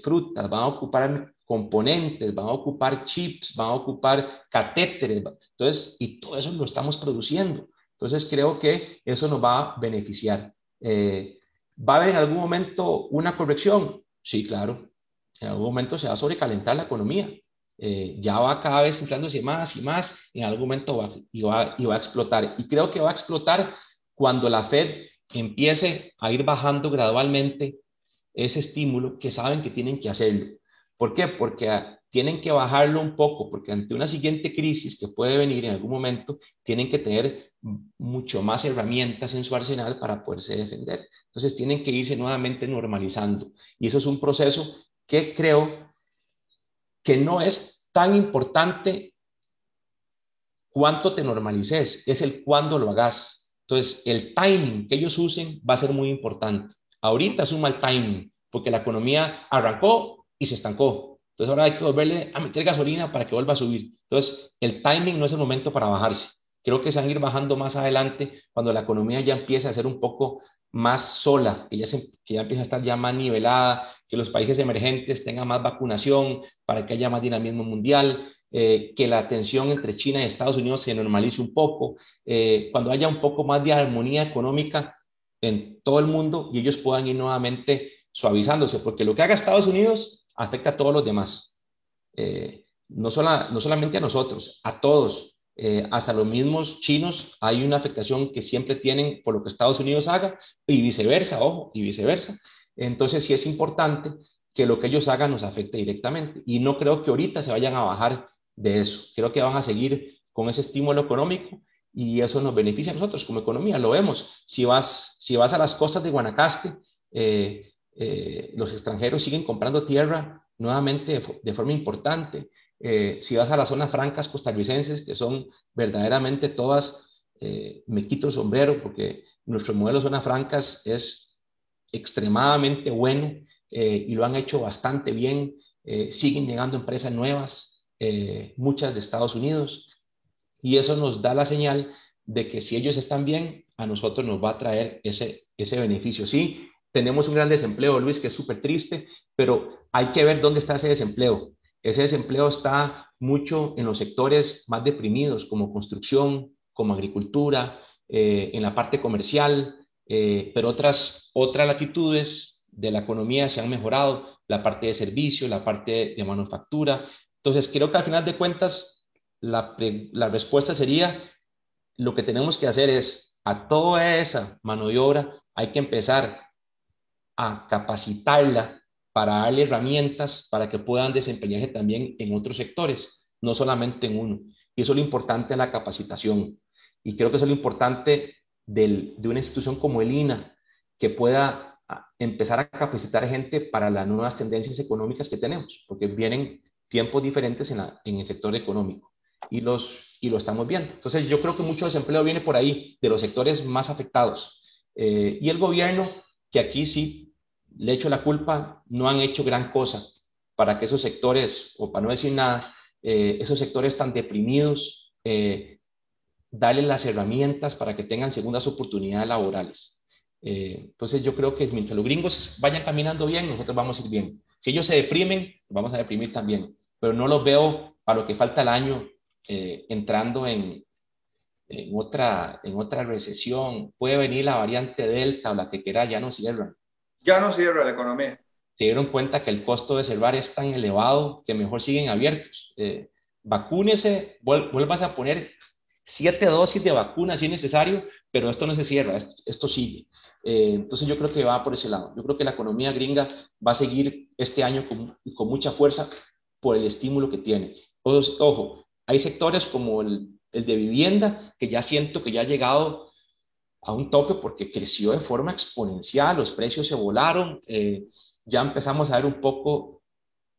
frutas, van a ocupar componentes, van a ocupar chips, van a ocupar catéteres, entonces, y todo eso lo estamos produciendo. Entonces, creo que eso nos va a beneficiar. ¿Va a haber en algún momento una corrección? Sí, claro. En algún momento se va a sobrecalentar la economía. Ya va cada vez inflándose más y más, en algún momento va a explotar. Y creo que va a explotar cuando la Fed empiece a ir bajando gradualmente ese estímulo que saben que tienen que hacerlo. ¿Por qué? Porque tienen que bajarlo un poco, porque ante una siguiente crisis que puede venir en algún momento, tienen que tener mucho más herramientas en su arsenal para poderse defender. Entonces tienen que irse nuevamente normalizando. Y eso es un proceso que creo que no es tan importante cuánto te normalices, es el cuándo lo hagas. Entonces, el timing que ellos usen va a ser muy importante. Ahorita es un mal timing, porque la economía arrancó y se estancó. Entonces, ahora hay que volverle a meter gasolina para que vuelva a subir. Entonces, el timing no es el momento para bajarse. Creo que se van a ir bajando más adelante cuando la economía ya empiece a ser un poco más sola, que ya empieza a estar ya más nivelada, que los países emergentes tengan más vacunación para que haya más dinamismo mundial, que la tensión entre China y Estados Unidos se normalice un poco, cuando haya un poco más de armonía económica en todo el mundo y ellos puedan ir nuevamente suavizándose, porque lo que haga Estados Unidos afecta a todos los demás, no solamente a nosotros, a todos. Hasta los mismos chinos hay una afectación que siempre tienen por lo que Estados Unidos haga y viceversa, ojo, y viceversa. Entonces sí es importante que lo que ellos hagan nos afecte directamente y no creo que ahorita se vayan a bajar de eso. Creo que van a seguir con ese estímulo económico y eso nos beneficia a nosotros como economía. Lo vemos. Si vas a las costas de Guanacaste, los extranjeros siguen comprando tierra nuevamente de forma importante. Si vas a las zonas francas costarricenses, que son verdaderamente todas, me quito el sombrero porque nuestro modelo de zonas francas es extremadamente bueno y lo han hecho bastante bien. Siguen llegando empresas nuevas, muchas de Estados Unidos, y eso nos da la señal de que si ellos están bien, a nosotros nos va a traer ese beneficio. Sí, tenemos un gran desempleo, Luis, que es súper triste, pero hay que ver dónde está ese desempleo. Ese desempleo está mucho en los sectores más deprimidos, como construcción, como agricultura, en la parte comercial, pero otras latitudes de la economía se han mejorado, la parte de servicio, la parte de manufactura. Entonces, creo que al final de cuentas, la respuesta sería, lo que tenemos que hacer es, a toda esa mano de obra, hay que empezar a capacitarla para darle herramientas para que puedan desempeñarse también en otros sectores, no solamente en uno. Y eso es lo importante de la capacitación. Y creo que eso es lo importante de una institución como el INA, que pueda empezar a capacitar gente para las nuevas tendencias económicas que tenemos, porque vienen tiempos diferentes en el sector económico y lo estamos viendo. Entonces, yo creo que mucho desempleo viene por ahí, de los sectores más afectados. Y el gobierno, que aquí sí le echo la culpa, no han hecho gran cosa para que esos sectores, o para no decir nada, esos sectores tan deprimidos, darle las herramientas para que tengan segundas oportunidades laborales. Entonces yo creo que mientras los gringos vayan caminando bien, nosotros vamos a ir bien. Si ellos se deprimen, vamos a deprimir también. Pero no los veo a lo que falta el año entrando en otra recesión. Puede venir la variante Delta o la que quiera, ya no cierran. Ya no cierra la economía. Se dieron cuenta que el costo de cerrar es tan elevado que mejor siguen abiertos. Vacúnese, vuelvas a poner 7 dosis de vacuna si es necesario, pero esto no se cierra, esto sigue. Entonces yo creo que va por ese lado. Yo creo que la economía gringa va a seguir este año con mucha fuerza por el estímulo que tiene. Ojo, hay sectores como el de vivienda que ya siento que ya ha llegado a un tope porque creció de forma exponencial, los precios se volaron, ya empezamos a ver un poco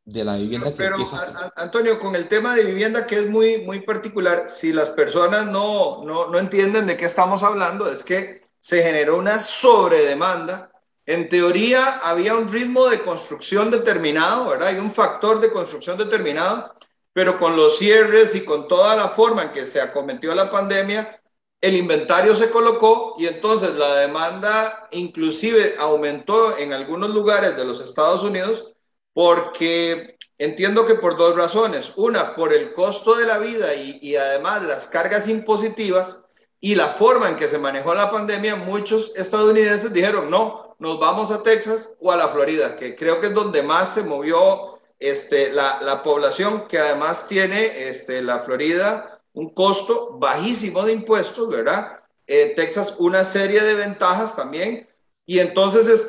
de la vivienda que Pero, empieza. Antonio, con el tema de vivienda que es muy, muy particular, si las personas no entienden de qué estamos hablando, es que se generó una sobredemanda. En teoría había un ritmo de construcción determinado, ¿verdad? Hay un factor de construcción determinado, pero con los cierres y con toda la forma en que se acometió la pandemia, el inventario se colocó y entonces la demanda inclusive aumentó en algunos lugares de los Estados Unidos porque entiendo que por dos razones. Una, por el costo de la vida y además las cargas impositivas y la forma en que se manejó la pandemia, muchos estadounidenses dijeron, no, nos vamos a Texas o a la Florida, que creo que es donde más se movió la población, que además tiene la Florida un costo bajísimo de impuestos, ¿verdad? Texas una serie de ventajas también. Y entonces,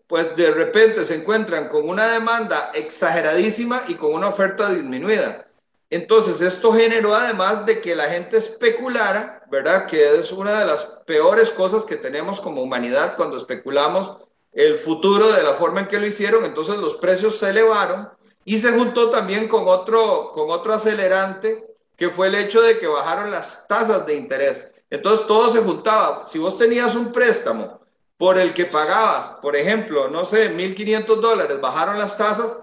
pues de repente se encuentran con una demanda exageradísima y con una oferta disminuida. Entonces, esto generó además de que la gente especulara, ¿verdad? Que es una de las peores cosas que tenemos como humanidad cuando especulamos el futuro de la forma en que lo hicieron. Entonces, los precios se elevaron y se juntó también con otro acelerante que fue el hecho de que bajaron las tasas de interés. Entonces, todo se juntaba. Si vos tenías un préstamo por el que pagabas, por ejemplo, no sé, $1,500, bajaron las tasas,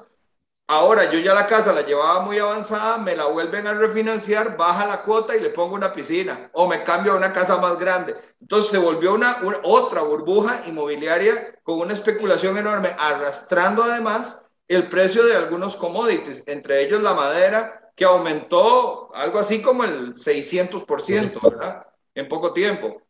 ahora yo ya la casa la llevaba muy avanzada, me la vuelven a refinanciar, baja la cuota y le pongo una piscina o me cambio a una casa más grande. Entonces se volvió otra burbuja inmobiliaria con una especulación enorme, arrastrando además el precio de algunos commodities, entre ellos la madera, que aumentó algo así como el 600%, ¿verdad? En poco tiempo.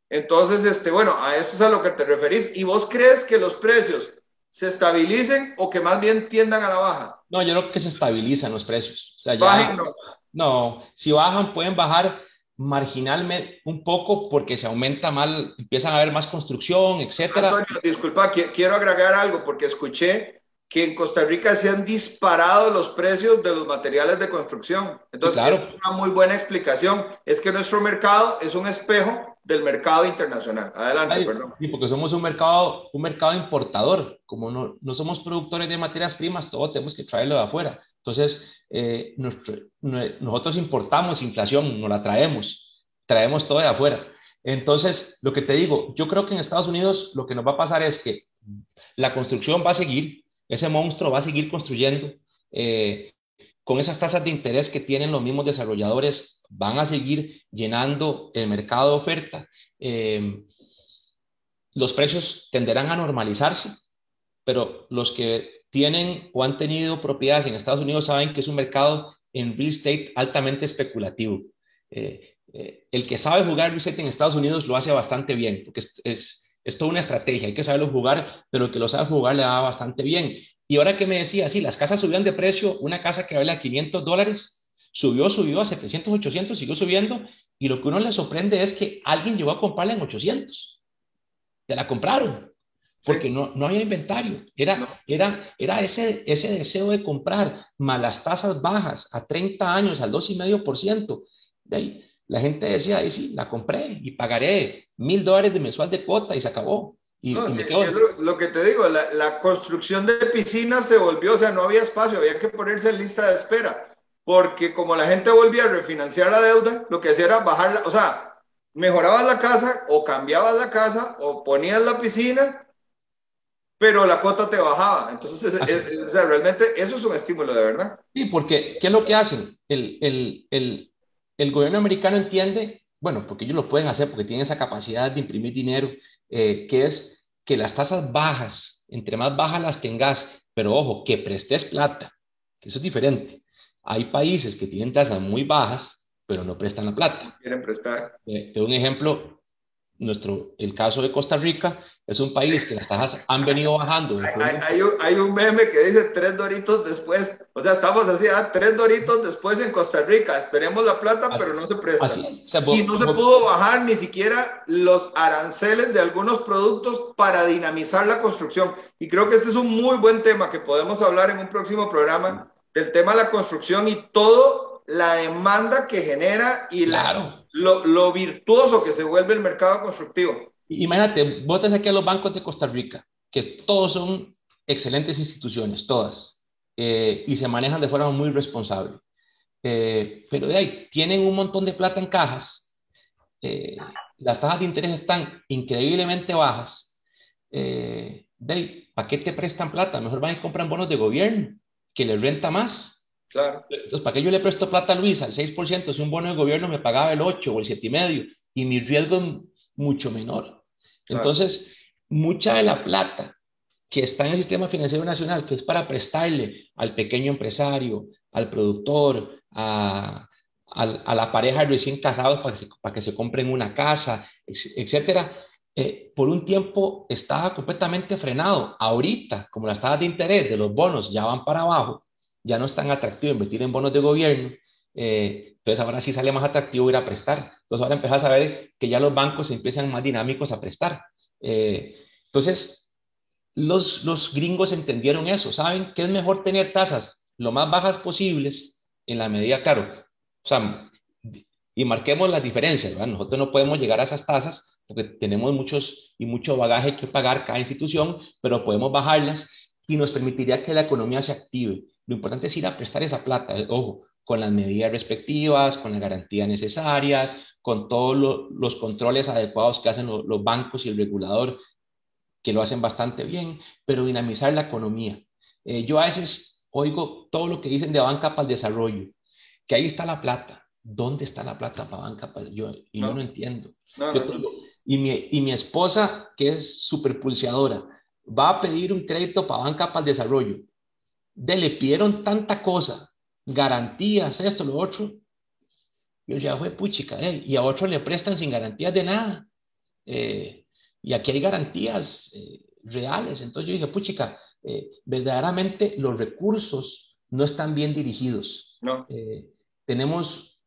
Entonces, bueno, a esto es a lo que te referís. ¿Y vos crees que los precios se estabilicen o que más bien tiendan a la baja? No, yo creo que se estabilizan los precios. O sea, ya, Bajen, no. no, si bajan, pueden bajar marginalmente un poco porque se aumenta mal, empiezan a haber más construcción, etcétera. Antonio, disculpa, quiero agregar algo porque escuché que en Costa Rica se han disparado los precios de los materiales de construcción. Sí, Entonces, claro. esto es una muy buena explicación. Es que nuestro mercado es un espejo del mercado internacional. Adelante, Ay, perdón. y porque somos un mercado importador, como no somos productores de materias primas, todo tenemos que traerlo de afuera. Entonces, nosotros importamos inflación, no la traemos todo de afuera. Entonces, lo que te digo, yo creo que en Estados Unidos lo que nos va a pasar es que la construcción va a seguir, ese monstruo va a seguir construyendo, con esas tasas de interés que tienen los mismos desarrolladores, van a seguir llenando el mercado de oferta. Eh, los precios tenderán a normalizarse, pero los que tienen o han tenido propiedades en Estados Unidos saben que es un mercado en real estate altamente especulativo. El que sabe jugar real estate en Estados Unidos lo hace bastante bien, porque es toda una estrategia, hay que saberlo jugar, pero el que lo sabe jugar le da bastante bien. Y ahora que me decía, sí, las casas subían de precio, una casa que vale a $500, subió a 700, 800, siguió subiendo, y lo que uno le sorprende es que alguien llegó a comprarla en 800, te la compraron Sí, porque no había inventario. no. Era ese deseo de comprar, más las tasas bajas a 30 años, al 2,5%. De ahí, la gente decía, ahí sí, la compré y pagaré $1,000 de mensual de cuota y se acabó. No, Y sí, me sí es quedo, lo que te digo, la construcción de piscinas se volvió, o sea, no había espacio, había que ponerse en lista de espera, porque como la gente volvía a refinanciar la deuda, lo que hacía era bajarla, o sea, mejorabas la casa o cambiabas la casa o ponías la piscina, pero la cuota te bajaba. Entonces, así. o sea, realmente eso es un estímulo de verdad. Sí, porque ¿qué es lo que hacen? El gobierno americano entiende, bueno, porque ellos lo pueden hacer porque tienen esa capacidad de imprimir dinero, que es que las tasas bajas, entre más bajas las tengas, pero ojo, que prestes plata, que eso es diferente. Hay países que tienen tasas muy bajas, pero no prestan la plata. Quieren prestar. Te doy un ejemplo, el caso de Costa Rica es un país que las tasas han venido bajando. Hay un meme que dice 3 doritos después, o sea, estamos así, 3 doritos después en Costa Rica, tenemos la plata, Así, pero no se así presta. es. O sea, Y no se pudo bajar ni siquiera los aranceles de algunos productos para dinamizar la construcción. Y creo que este es un muy buen tema que podemos hablar en un próximo programa, del tema de la construcción y todo la demanda que genera y claro. lo virtuoso que se vuelve el mercado constructivo. Imagínate, vos te saques a los bancos de Costa Rica, que todos son excelentes instituciones, todas, y se manejan de forma muy responsable. Pero de ahí, tienen un montón de plata en cajas, las tasas de interés están increíblemente bajas. De ahí, ¿para qué te prestan plata? Mejor van y compran bonos de gobierno, que les renta más. Claro. Entonces, ¿para qué yo le presto plata a Luis al 6% si un bono de gobierno me pagaba el 8 o el 7,5 y mi riesgo es mucho menor? Claro. Entonces, mucha de la plata que está en el sistema financiero nacional, que es para prestarle al pequeño empresario, al productor, a la pareja recién casados para que se compren una casa, etcétera, por un tiempo estaba completamente frenado. Ahorita, como las tasas de interés de los bonos ya van para abajo, ya no es tan atractivo invertir en bonos de gobierno, entonces ahora sí sale más atractivo ir a prestar. Entonces ahora empezás a ver que ya los bancos empiezan más dinámicos a prestar. Entonces, los gringos entendieron eso, saben que es mejor tener tasas lo más bajas posibles en la medida, claro, o sea, y marquemos las diferencias, ¿verdad? Nosotros no podemos llegar a esas tasas porque tenemos mucho bagaje que pagar cada institución, pero podemos bajarlas y nos permitiría que la economía se active. Lo importante es ir a prestar esa plata, ojo, con las medidas respectivas, con las garantías necesarias, con todos los controles adecuados que hacen los bancos y el regulador, que lo hacen bastante bien, pero dinamizar la economía. Yo a veces oigo todo lo que dicen de banca para el desarrollo, que ahí está la plata. ¿Dónde está la plata para banca? Yo no No, entiendo. no, Yo no, no. tengo, y mi esposa, que es súper pulseadora, va a pedir un crédito para banca para el desarrollo. Le pidieron tanta cosa, garantías, esto, lo otro. Yo decía, fue puchica, y a otros le prestan sin garantías de nada. Eh, y aquí hay garantías reales. Entonces yo dije, puchica, verdaderamente los recursos no están bien dirigidos. No. Tenemos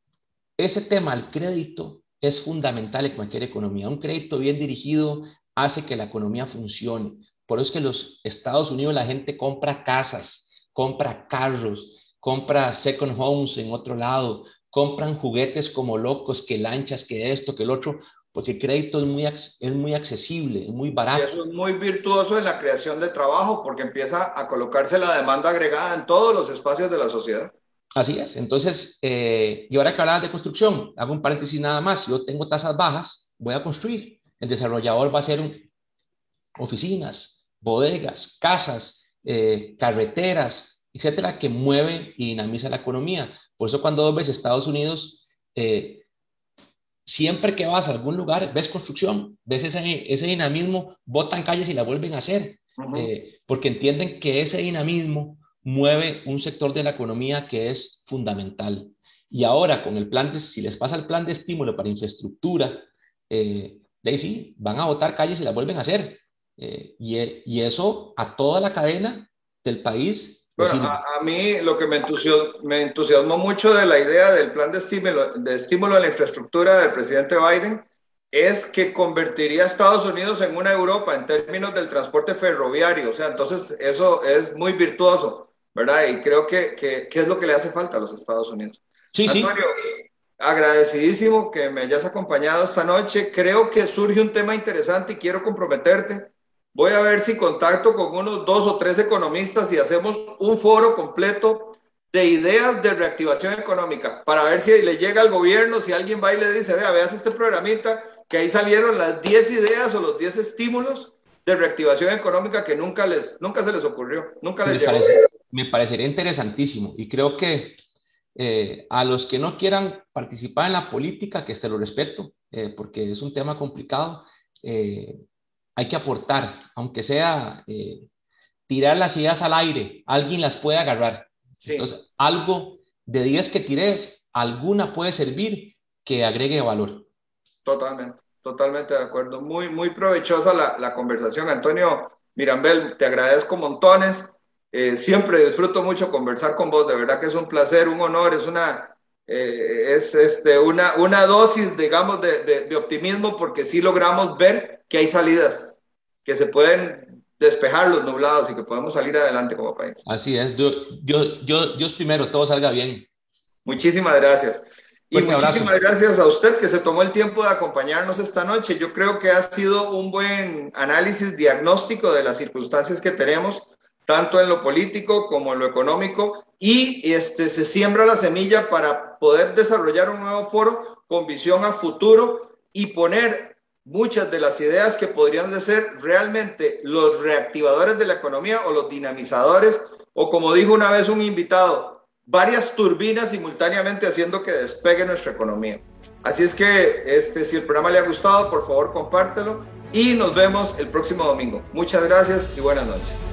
ese tema, el crédito es fundamental en cualquier economía. Un crédito bien dirigido hace que la economía funcione. Por eso es que los Estados Unidos la gente compra casas, compra carros, compra second homes en otro lado, compran juguetes como locos, que lanchas, que esto, que el otro, porque el crédito es muy accesible, es muy Y barato. eso es muy virtuoso en la creación de trabajo porque empieza a colocarse la demanda agregada en todos los espacios de la sociedad. Así es. Entonces, y ahora que hablabas de construcción, hago un paréntesis nada más. Yo tengo tasas bajas, voy a construir. El desarrollador va a hacer oficinas, bodegas, casas, carreteras, etcétera, que mueve y dinamiza la economía. Por eso cuando ves Estados Unidos, siempre que vas a algún lugar, ves construcción, ves ese dinamismo, botan calles y la vuelven a hacer, Ujú. porque entienden que ese dinamismo mueve un sector de la economía que es fundamental. Y ahora, con el si les pasa el plan de estímulo para infraestructura, de ahí sí, van a botar calles y la vuelven a hacer. Y eso a toda la cadena del país le Bueno, sirve. a mí lo que me entusiasmó mucho de la idea del plan de estímulo a la infraestructura del presidente Biden es que convertiría a Estados Unidos en una Europa en términos del transporte ferroviario. O sea, entonces eso es muy virtuoso, ¿verdad? Y creo que es lo que le hace falta a los Estados Unidos. Sí, Antonio, sí, agradecidísimo que me hayas acompañado esta noche. Creo que surge un tema interesante y quiero comprometerte. Voy a ver si contacto con unos 2 o 3 economistas y hacemos un foro completo de ideas de reactivación económica para ver si le llega al gobierno, si alguien va y le dice, vea, veas este programita, que ahí salieron las 10 ideas o los 10 estímulos de reactivación económica que nunca se les ocurrió, nunca les me llegó. parece, me parecería interesantísimo. Y creo que a los que no quieran participar en la política, que se lo respeto, porque es un tema complicado, eh, hay que aportar, aunque sea tirar las ideas al aire, alguien las puede agarrar. Sí, Entonces, algo de 10 que tires, alguna puede servir que agregue valor. totalmente. totalmente de acuerdo. Muy, muy provechosa la conversación. Antonio Mirambel, te agradezco montones. Siempre disfruto mucho conversar con vos. De verdad que es un placer, un honor, una dosis, digamos, de optimismo, porque sí logramos ver que hay salidas, que se pueden despejar los nublados y que podemos salir adelante como país. Así es, Dios primero, todo salga bien. Muchísimas gracias. Y Fuerte muchísimas abrazo. gracias a usted que se tomó el tiempo de acompañarnos esta noche. Yo creo que ha sido un buen análisis diagnóstico de las circunstancias que tenemos, tanto en lo político como en lo económico, y se siembra la semilla para poder desarrollar un nuevo foro con visión a futuro y poner muchas de las ideas que podrían de ser realmente los reactivadores de la economía o los dinamizadores, o como dijo una vez un invitado, varias turbinas simultáneamente haciendo que despegue nuestra economía. Así es que si el programa le ha gustado, por favor compártelo y nos vemos el próximo domingo. Muchas gracias y buenas noches.